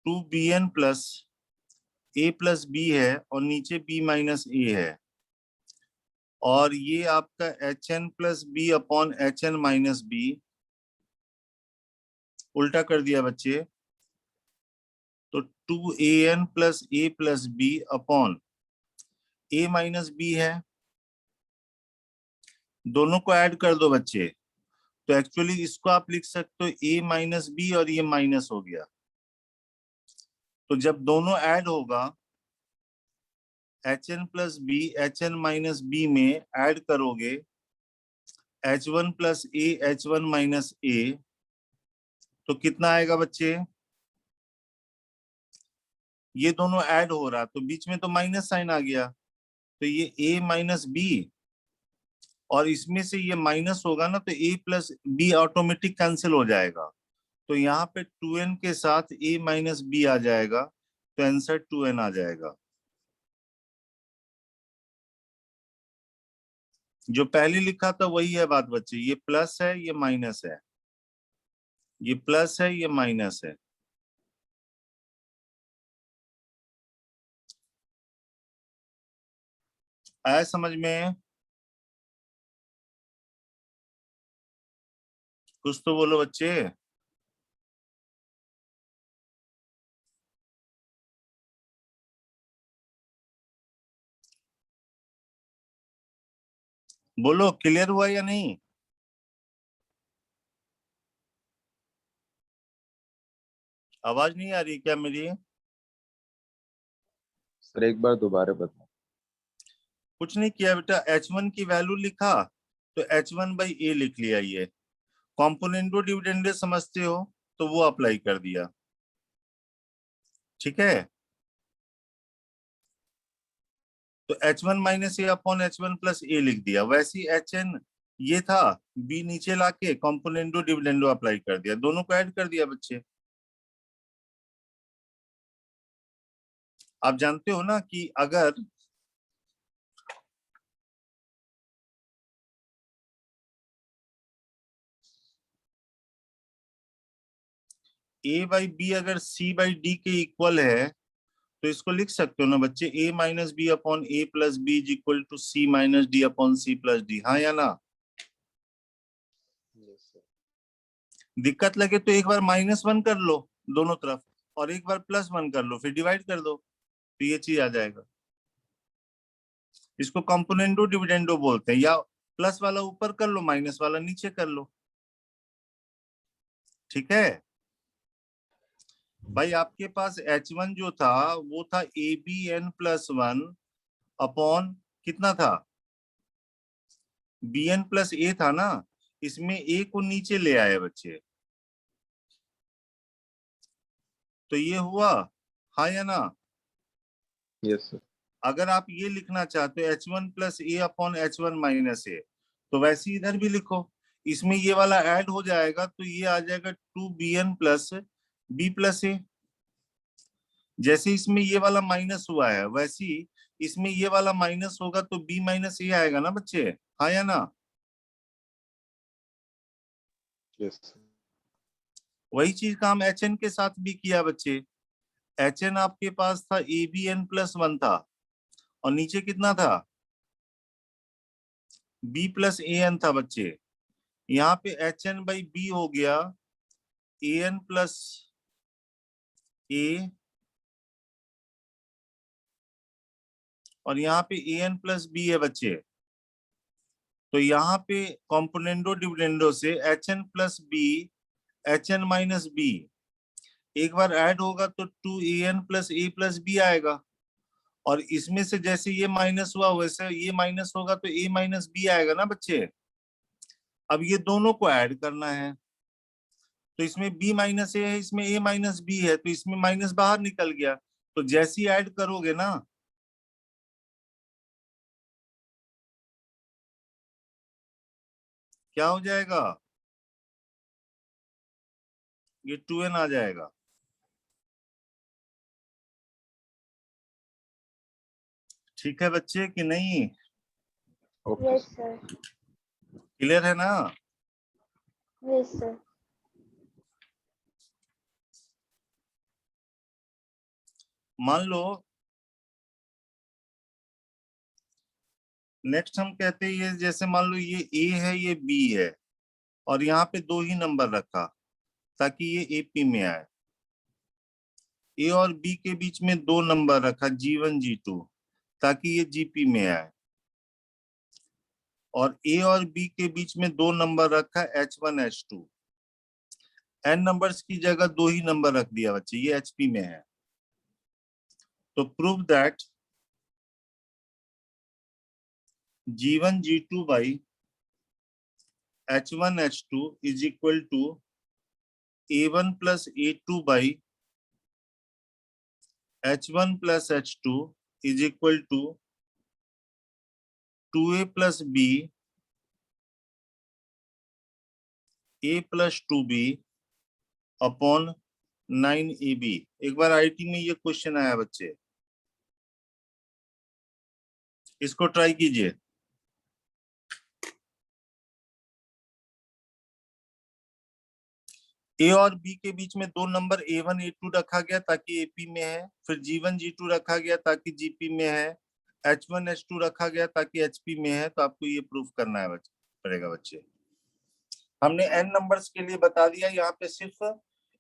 2BN+A+B है, और नीचे B - A है, और ये आपका HN+B अपॉन HN - B, उल्टा कर दिया बच्चे, तो 2AN+A+B अपॉन A - B है, दोनों को ऐड कर दो बच्चे। तो एक्चुअली इसको आप लिख सकते हो A - B, और ये माइनस हो गया। तो जब दोनों ऐड होगा, HN+B HN - B में ऐड करोगे H1+A H1 - A, तो कितना आएगा बच्चे? ये दोनों ऐड हो रहा, तो बीच में तो माइनस साइन आ गया, तो ये a माइनस बी, और इसमें से ये माइनस होगा ना, तो a plus b automatic cancel हो जाएगा, तो यहाँ पे 2n के साथ a माइनस बी आ जाएगा, तो आंसर 2n आ जाएगा। जो पहले लिखा था वही है बात बच्चे, ये प्लस है ये माइनस है, ये प्लस है ये माइनस है। आया समझ में? कुछ तो बोलो बच्चे। बोलो, क्लियर हुआ या नहीं? आवाज नहीं आ रही क्या मेरी? सर एक बार दोबारा बताओ। कुछ नहीं किया बेटा, h1 की वैल्यू लिखा तो h1 बाई ए लिख लिया, ये कॉम्पोनेंटो डिविडेंडे समझते हो तो वो अप्लाई कर दिया, ठीक है। तो h1 माइनस ए अपॉन h1 प्लस ए लिख दिया, वैसे ही hn ये था, b नीचे लाके कॉम्पोनेंटो डिविडेंडो अप्लाई कर दिया, दोनों को ऐड कर दिया बच्चे। आप जानते हो ना कि अगर a बाई बी अगर c बाई डी के इक्वल है, तो इसको लिख सकते हो ना बच्चे, a minus b upon a plus b is equal to c minus d upon c plus d, हाँ या ना? दिक्कत लगे तो एक बार -1 कर लो दोनों तरफ, और एक बार +1 कर लो, फिर डिवाइड कर दो, तो ये चीज आ जाएगा। इसको कंपोनेंटो डिविडेंडो बोलते हैं, या प्लस वाला ऊपर कर लो माइनस वाला नीचे कर लो, ठीक है भाई। आपके पास h1 जो था वो था abn+1 अपॉन कितना था, bn प्लस a था ना, इसमें a को नीचे ले आए बच्चे, तो ये हुआ, हाँ या ना? Yes sir. अगर आप ये लिखना चाहते हो h1 plus a upon h1 minus ए, तो वैसे इधर भी लिखो, इसमें ये वाला ऐड हो जाएगा, तो ये आ जाएगा 2bn प्लस बी प्लस ए। जैसे इसमें ये वाला माइनस हुआ है, वैसे ही इसमें ये वाला माइनस होगा, तो b माइनस ए आएगा ना बच्चे, हाँ या ना? Yes sir. वही चीज काम hn के साथ भी किया बच्चे। hn आपके पास था abn+1 था, और नीचे कितना था, b प्लस an था बच्चे। यहाँ पे hn बाई बी हो गया an प्लस ए, और यहाँ पे an प्लस बी है बच्चे, तो यहाँ पे कॉम्पोनेंडो डिविडेंडो से hn plus b hn minus b एक बार ऐड होगा, तो 2an प्लस ए प्लस बी आएगा, और इसमें से जैसे ये माइनस हुआ वैसे ये माइनस होगा, तो a माइनस बी आएगा ना बच्चे। अब ये दोनों को ऐड करना है, तो इसमें b माइनस ए है, इसमें a माइनस बी है, तो इसमें माइनस बाहर निकल गया, तो जैसे ही ऐड करोगे ना, क्या हो जाएगा, ये 2n आ जाएगा। ठीक है बच्चे कि नहीं? Okay Yes, sir. क्लियर है ना? Yes, sir. मान लो नेक्स्ट हम कहते हैं, ये जैसे मान लो ये a है ये b है, और यहाँ पे 2 ही नंबर रखा ताकि ये AP में आए। a और b के बीच में 2 नंबर रखा G1 G2 ताकि ये GP में आए, और a और b के बीच में 2 नंबर रखा H1 H2, n नंबर्स की जगह 2 ही नंबर रख दिया बच्चे, ये HP में है। तो prove that G1 G2 by H1 H2 is equal to A1 plus A2 by H1 plus H2 is equal to 2A plus B, A plus 2B upon 9AB। एक बार आईटी में ये क्वेश्चन आया बच्चे, इसको ट्राई कीजिए। ए और बी के बीच में दो नंबर A1 A2 रखा गया ताकि एपी में है, फिर G1 G2 रखा गया ताकि जीपी में है, H1 H2 रखा गया ताकि एचपी में है। तो आपको ये प्रूफ करना है पड़ेगा बच्चे। हमने n नंबर्स के लिए बता दिया, यहाँ पे सिर्फ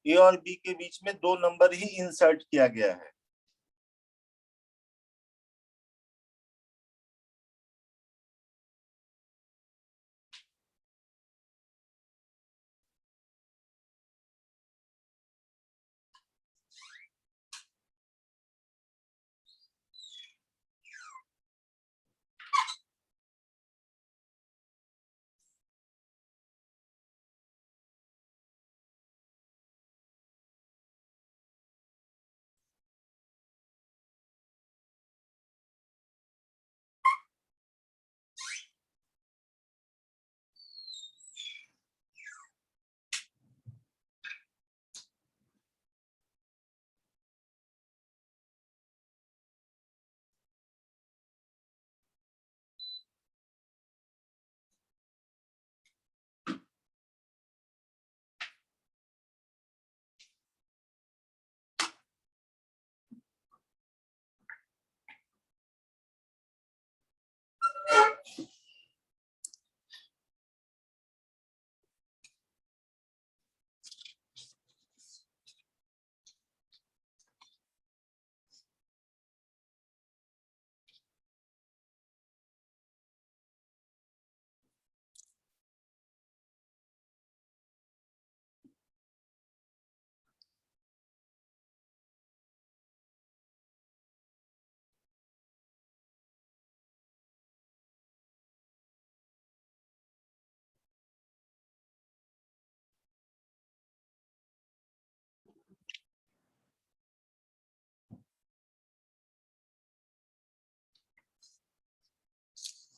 ए और बी के बीच में दो नंबर ही इंसर्ट किया गया है।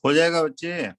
हो जाएगा बच्चे।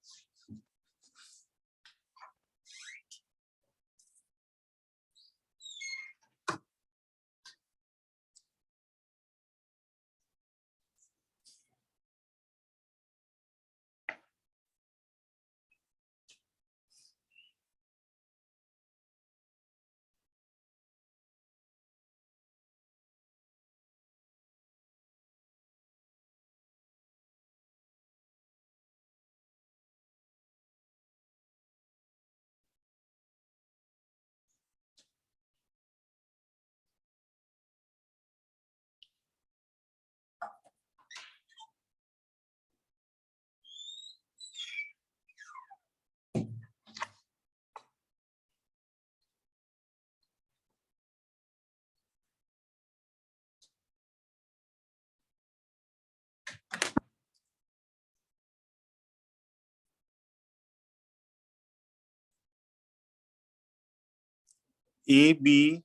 A B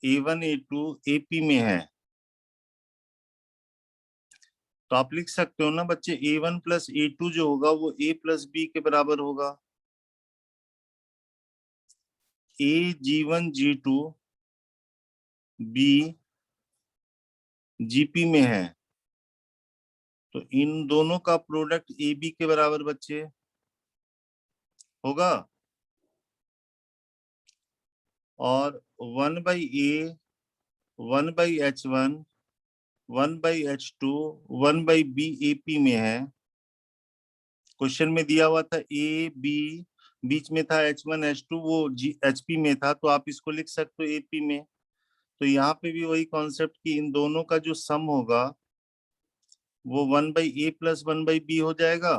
A1 A2 AP में है, तो आप लिख सकते हो ना बच्चे A1 प्लस A2 जो होगा वो A प्लस B के बराबर होगा। A G1 G2 B GP में है, तो इन दोनों का प्रोडक्ट AB के बराबर बच्चे होगा। और 1/A 1/H1 1/H2 1/B AP में है। क्वेश्चन में दिया हुआ था A B, बीच में था H1 H2, वो HP में था, तो आप इसको लिख सकते हो AP में। तो यहाँ पे भी वही कॉन्सेप्ट कि इन दोनों का जो सम होगा वो 1/A प्लस 1/B हो जाएगा,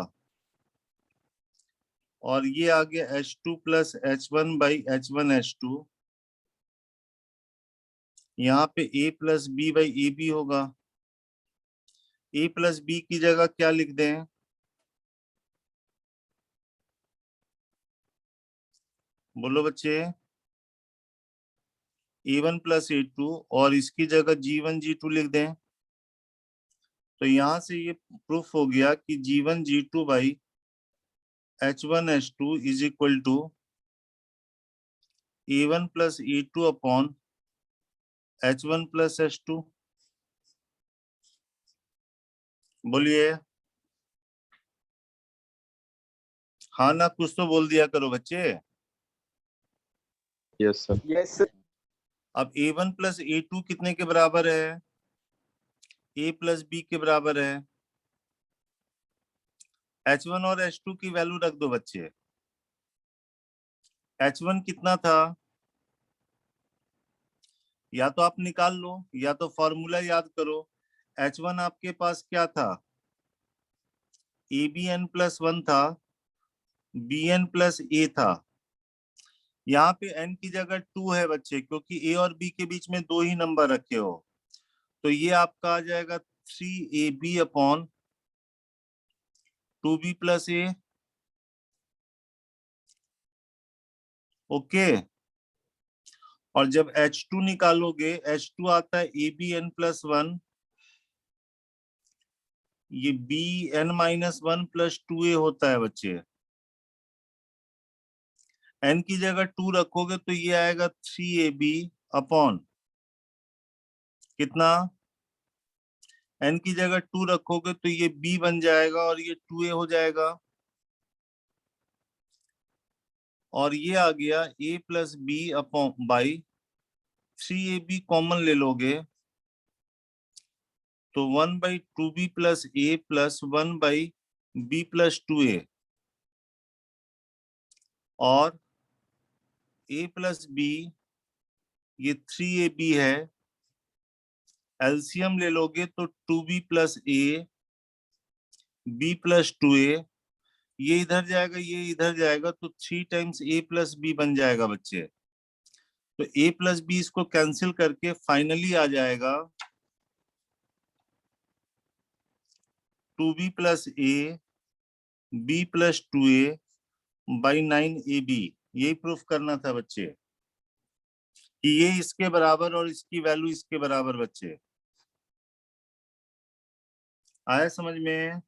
और ये आ गया H2 प्लस H1/H1 H2। यहाँ पे A प्लस B/AB होगा। A प्लस B की जगह क्या लिख दें? बोलो बच्चे। A1 प्लस A2 और इसकी जगह G1 G2 लिख दें, तो यहां से ये प्रूफ हो गया कि G1 G2 by H1 H2 is equal to A1 plus A2 upon H1 plus H2। बोलिए हाँ ना, कुछ तो बोल दिया करो बच्चे। Yes sir. Yes, sir. अब A1 प्लस A2 कितने के बराबर है? A प्लस B के बराबर है। H1 और H2 की वैल्यू रख दो बच्चे। H1 कितना था, या तो आप निकाल लो या तो फॉर्मूला याद करो। H1 आपके पास क्या था? ABN प्लस 1 था, BN प्लस A था। यहाँ पे N की जगह 2 है बच्चे, क्योंकि A और B के बीच में 2 ही नंबर रखे हो, तो ये आपका आ जाएगा 3AB upon 2B plus A। Okay, और जब H2 निकालोगे, H2 आता है ABN प्लस 1, ये BN माइनस 1 प्लस 2A होता है बच्चे। N की जगह 2 रखोगे तो ये आएगा 3AB अपॉन कितना, N की जगह 2 रखोगे तो ये B बन जाएगा और ये 2A हो जाएगा, और ये आ गया A plus B upon by 3AB common ले लोगे तो 1 by 2B plus A plus 1 by B plus 2A, और A प्लस B ये 3AB है, एलसीएम ले लोगे तो 2B plus A B plus 2A, ये इधर जाएगा ये इधर जाएगा तो 3 टाइम्स A प्लस B बन जाएगा बच्चे। तो A प्लस B इसको कैंसिल करके फाइनली आ जाएगा 2B plus A B plus 2A by 9AB। यही प्रूफ करना था बच्चे कि ये इसके बराबर और इसकी वैल्यू इसके बराबर। बच्चे आया समझ में?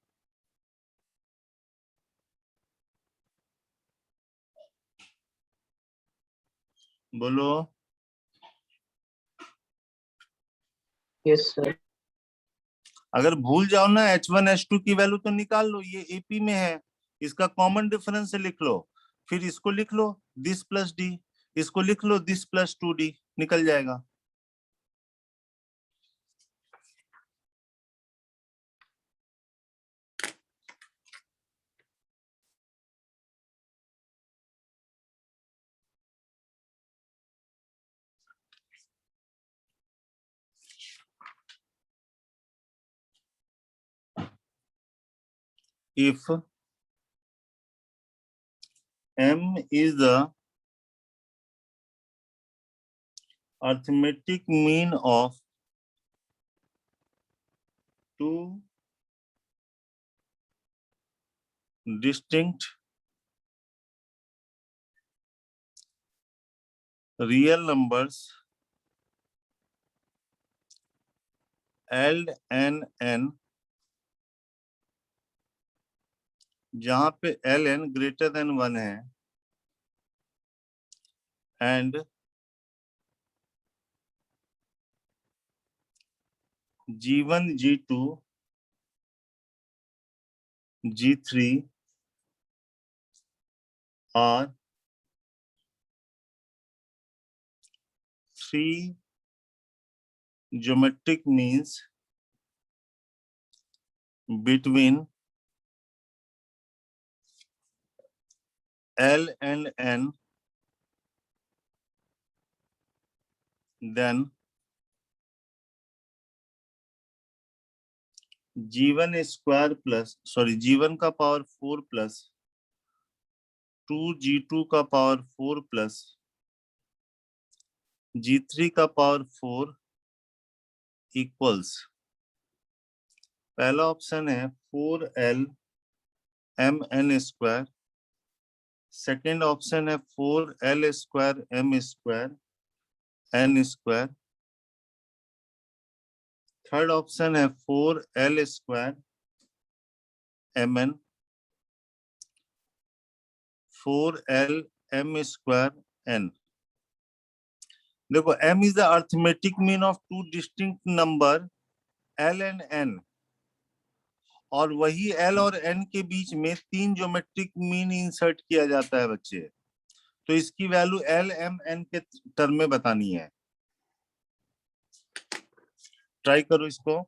बोलो। Yes sir. अगर भूल जाओ ना H1 H2 की वैल्यू तो निकाल लो, ये AP में है, इसका कॉमन डिफरेंस से लिख लो, फिर इसको लिख लो दिस प्लस डी, इसको लिख लो दिस प्लस 2D, निकल जाएगा। If M is the arithmetic mean of two distinct real numbers L and N, जहां पे Ln ग्रेटर देन 1 है, and G1 G2 G3 are 3 geometric means between L and N, then G1 square plus G1 का पावर 4 प्लस 2G2 का पावर 4 प्लस G3 का पावर 4 इक्वल्स, पहला ऑप्शन है 4L MN square, second option है 4L square M square, n square. Third option है 4l square mn, 4l m square n। देखो m is the arithmetic mean of two distinct number l and n, और वही l और n के बीच में 3 ज्योमेट्रिक मीन इंसर्ट किया जाता है बच्चे। तो इसकी वैल्यू l m n के टर्म में बतानी है। ट्राई करो इसको।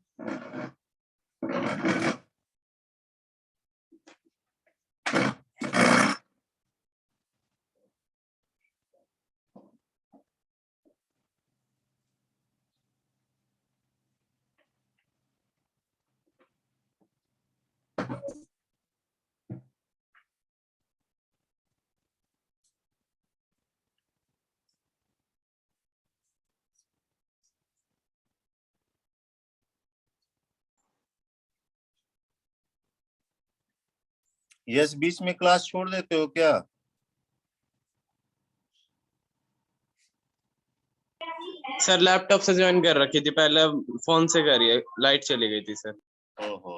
यस, बीच में क्लास छोड़ देते हो क्या? सर लैपटॉप से ज्वाइन कर रखी थी, पहले फोन से करी है, लाइट चली गई थी सर। ओहो।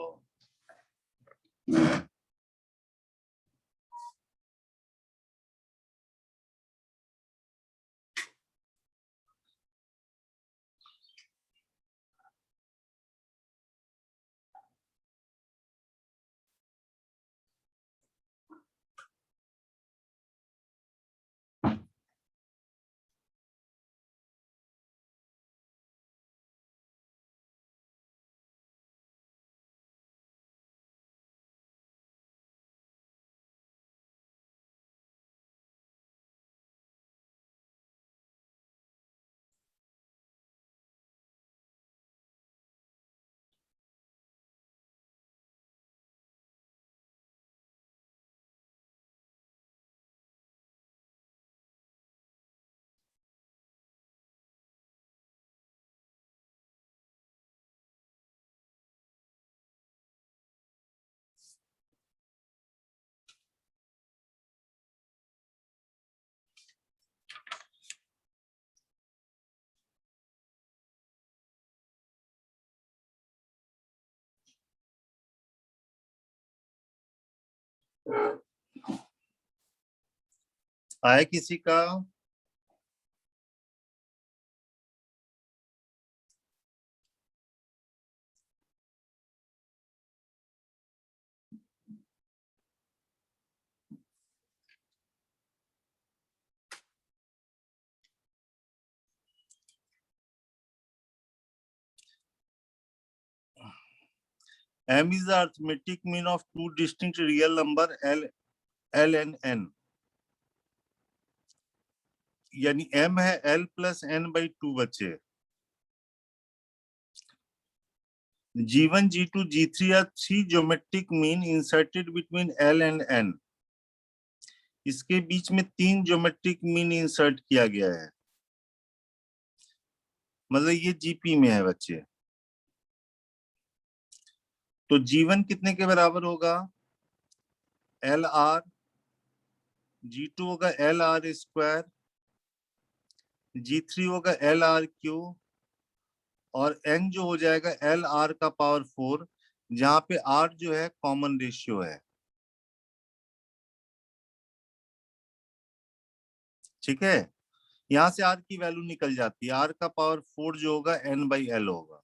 आया किसी का? m is the arithmetic mean of two distinct real number l and n, यानी m है l plus n by 2 बच्चे। G1, G2, G3 are 3 geometric mean inserted between L and N। इसके बीच में 3 ज्योमेट्रिक मीन इंसर्ट किया गया है, मतलब ये जीपी में है बच्चे। तो G1 कितने के बराबर होगा? LR। G2 होगा LR स्क्वायर। G3 होगा LRQ, और N जो हो जाएगा LR का पावर 4, जहां पे R जो है कॉमन रेशियो है। ठीक है, यहां से R की वैल्यू निकल जाती है, R का पावर 4 जो होगा N by L होगा।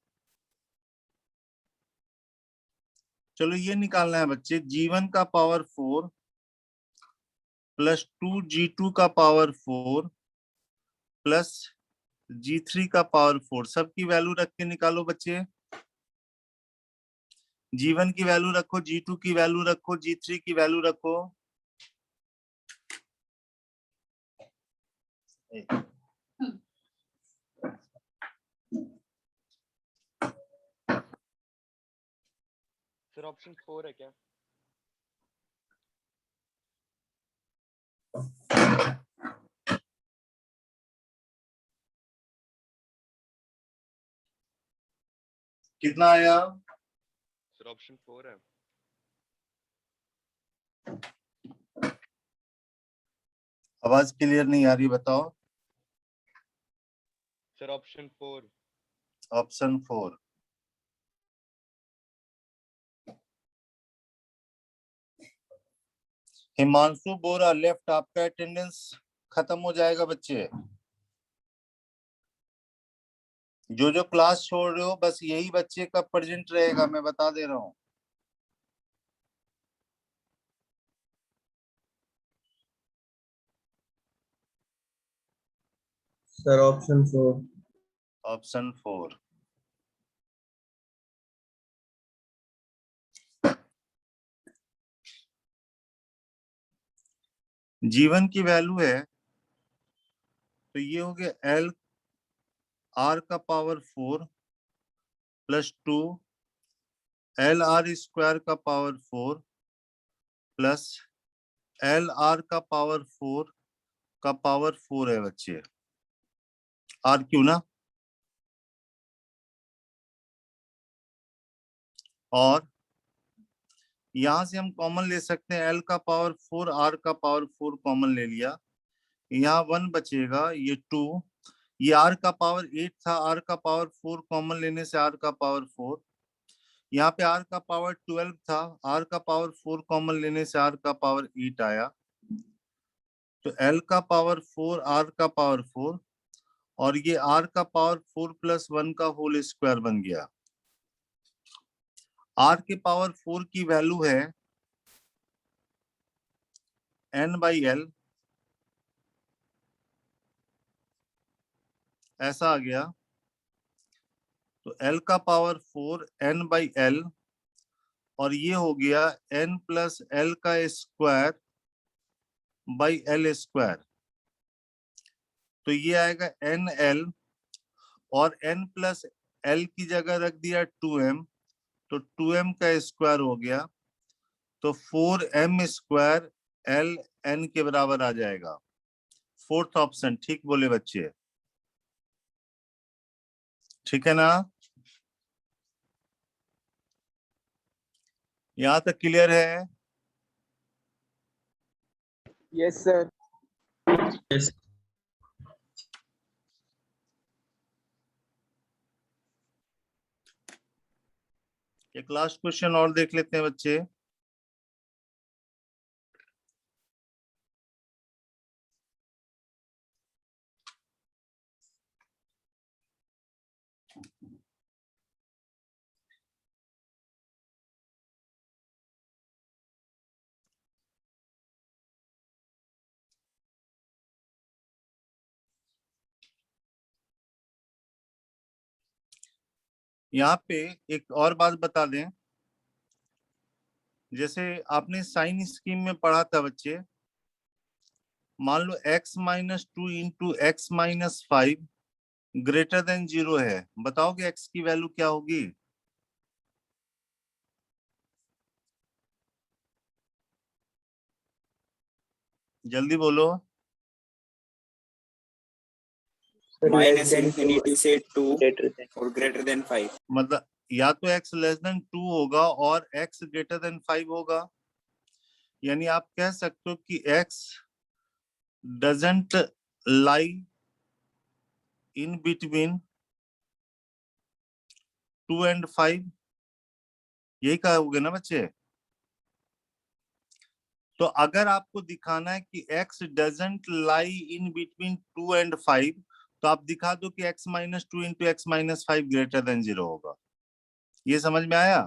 चलो ये निकालना है बच्चे, G1 का पावर 4 प्लस 2 G2 का पावर 4 प्लस G3 का पावर 4, सबकी वैल्यू रख के निकालो बच्चे। G1 की वैल्यू रखो, G2 की वैल्यू रखो, G3 की वैल्यू रखो। सर ऑप्शन 4 है क्या? कितना आया? सर ऑप्शन 4 है। आवाज क्लियर नहीं आ रही, बताओ। Sir, option 4. ऑप्शन 4। हिमांशु बोरा लेफ्ट, आपका अटेंडेंस खत्म हो जाएगा बच्चे। जो जो क्लास छोड़ रहे हो बस यही बच्चे का प्रेजेंट रहेगा, मैं बता दे रहा हूँ। Sir option 4। ऑप्शन 4। जीवन की वैल्यू है तो ये हो गया एल आर का power 4 plus 2 L R square का पावर 4 प्लस एल आर का पावर 4 का पावर 4 है बच्चे। आर क्यों ना, और यहां से हम कॉमन ले सकते हैं, एल का पावर 4 आर का पावर 4 कॉमन ले लिया, यहाँ 1 बचेगा, ये 2, ये आर का पावर 8 था, आर का पावर 4 कॉमन लेने से आर का पावर 4, यहाँ पे आर का पावर 12 था, आर का पावर 4 कॉमन लेने से आर का पावर 8 आया, तो एल का पावर 4 आर का पावर 4 और ये आर का पावर 4 प्लस 1 का होल स्क्वायर बन गया। आर के पावर 4 की वैल्यू है n/l, ऐसा आ गया, तो l का पावर 4 n/l और ये हो गया n प्लस l का स्क्वायर बाई l स्क्वायर, तो ये आएगा nl और n प्लस l की जगह रख दिया 2m, तो 2m का स्क्वायर हो गया, तो 4m स्क्वायर l n के बराबर आ जाएगा। फोर्थ ऑप्शन ठीक बोले बच्चे, ठीक है ना, यहाँ तक क्लियर है? Yes, sir. यस एक लास्ट क्वेश्चन और देख लेते हैं बच्चे। यहाँ पे एक और बात बता दें, जैसे आपने साइन स्कीम में पढ़ा था बच्चे, मान लो x-2 into x-5 greater than 0 है, बताओगे x की वैल्यू क्या होगी? जल्दी बोलो। Minus infinity से 2 और greater than 5. मतलब या तो x लेस देन 2 होगा और x ग्रेटर देन 5 होगा, यानी आप कह सकते हो कि x doesn't lie in between 2 and 5, यही कहोगे ना बच्चे? तो अगर आपको दिखाना है कि x doesn't lie in between 2 and 5, तो आप दिखा दो कि x-2 into x-5 greater than 0 होगा। ये समझ में आया?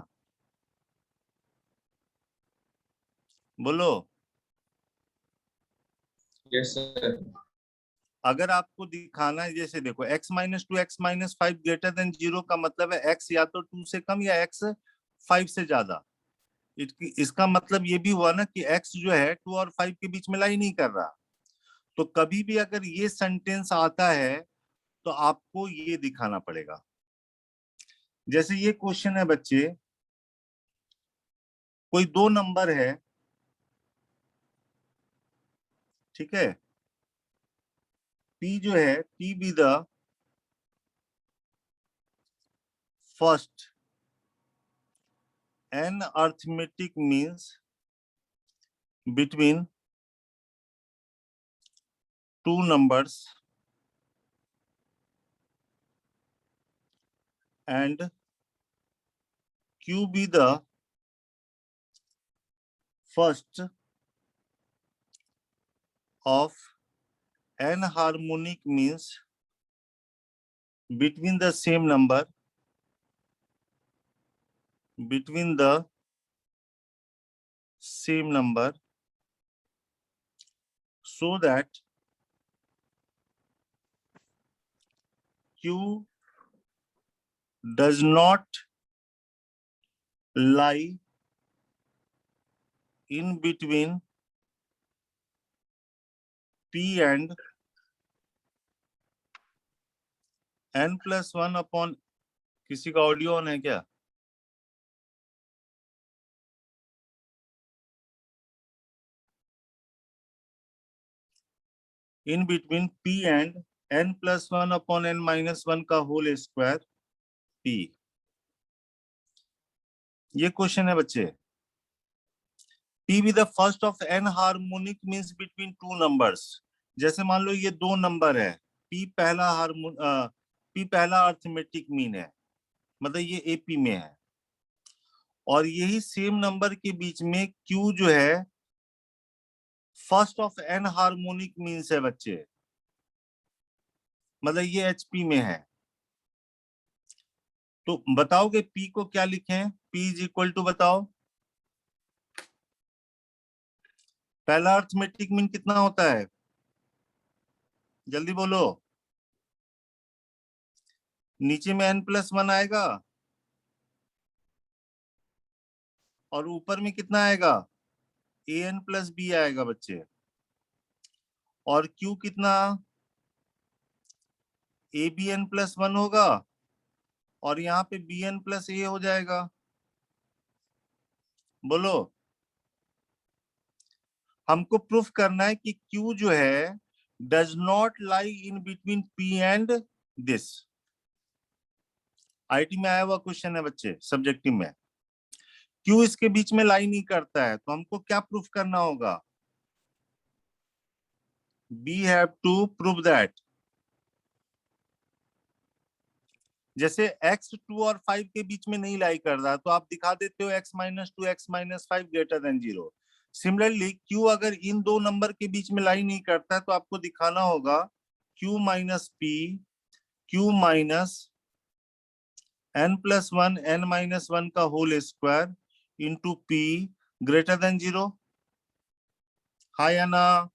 बोलो। Yes sir. अगर आपको दिखाना है, जैसे देखो x-2 x-5 ग्रेटर देन 0 का मतलब है x या तो 2 से कम या x 5 से ज्यादा। इसका मतलब ये भी हुआ ना कि x जो है 2 और 5 के बीच में लाई नहीं कर रहा। तो कभी भी अगर ये सेंटेंस आता है तो आपको ये दिखाना पड़ेगा। जैसे ये क्वेश्चन है बच्चे, कोई 2 नंबर है, ठीक है, p जो है p be the first n arithmetic means between two numbers and Q be the first of n harmonic means between the same number, so that Q does not lie in between P and n+1 upon, किसी का ऑडियो ऑन है क्या? In between P and n+1 upon n-1 का होल स्क्वायर P। ये क्वेश्चन है बच्चे। P be the first of n harmonic means between two numbers। जैसे मान लो ये दो नंबर है, P पहला अर्थमेटिक मीन है, मतलब ये AP में है, और यही सेम नंबर के बीच में Q जो है first of n harmonic means है बच्चे, मतलब ये HP में है। तो बताओगे P को क्या लिखें? P इज इक्वल टू, बताओ पहला अर्थमेटिक मीन कितना होता है, जल्दी बोलो। नीचे में n+1 आएगा और ऊपर में कितना आएगा, an+b आएगा बच्चे। और Q कितना, abn+1 होगा और यहाँ पे bn+a हो जाएगा। बोलो, हमको प्रूफ करना है कि Q जो है does not lie in between P and this. IT में आया हुआ क्वेश्चन है बच्चे, सब्जेक्टिव में। Q इसके बीच में लाई नहीं करता है, तो हमको क्या प्रूफ करना होगा? We have to prove that। जैसे x 2 और 5 के बीच में नहीं लाई कर रहा, तो आप दिखा देते हो x-2 x-5 greater than 0। Similarly Q अगर इन दो नंबर के बीच में लाई नहीं करता है, तो आपको दिखाना होगा Q minus P, Q minus n+1 n-1 का whole square into P greater than 0। हाँ या ना?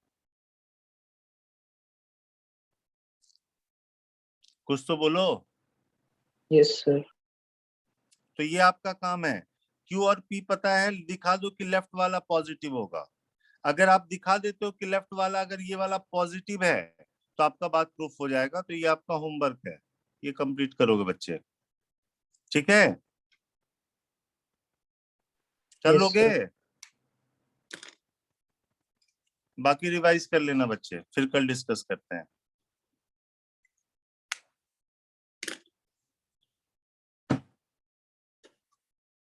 कुछ तो बोलो। Yes sir. तो ये आपका काम है। Q और P पता है, दिखा दो कि लेफ्ट वाला पॉजिटिव होगा। अगर आप दिखा देते हो कि लेफ्ट वाला, अगर ये वाला पॉजिटिव है, तो आपका बात प्रूफ हो जाएगा। तो ये आपका होमवर्क है, ये कंप्लीट करोगे बच्चे, ठीक है? कर लोगे? बाकी रिवाइज कर लेना बच्चे, फिर कल डिस्कस करते हैं।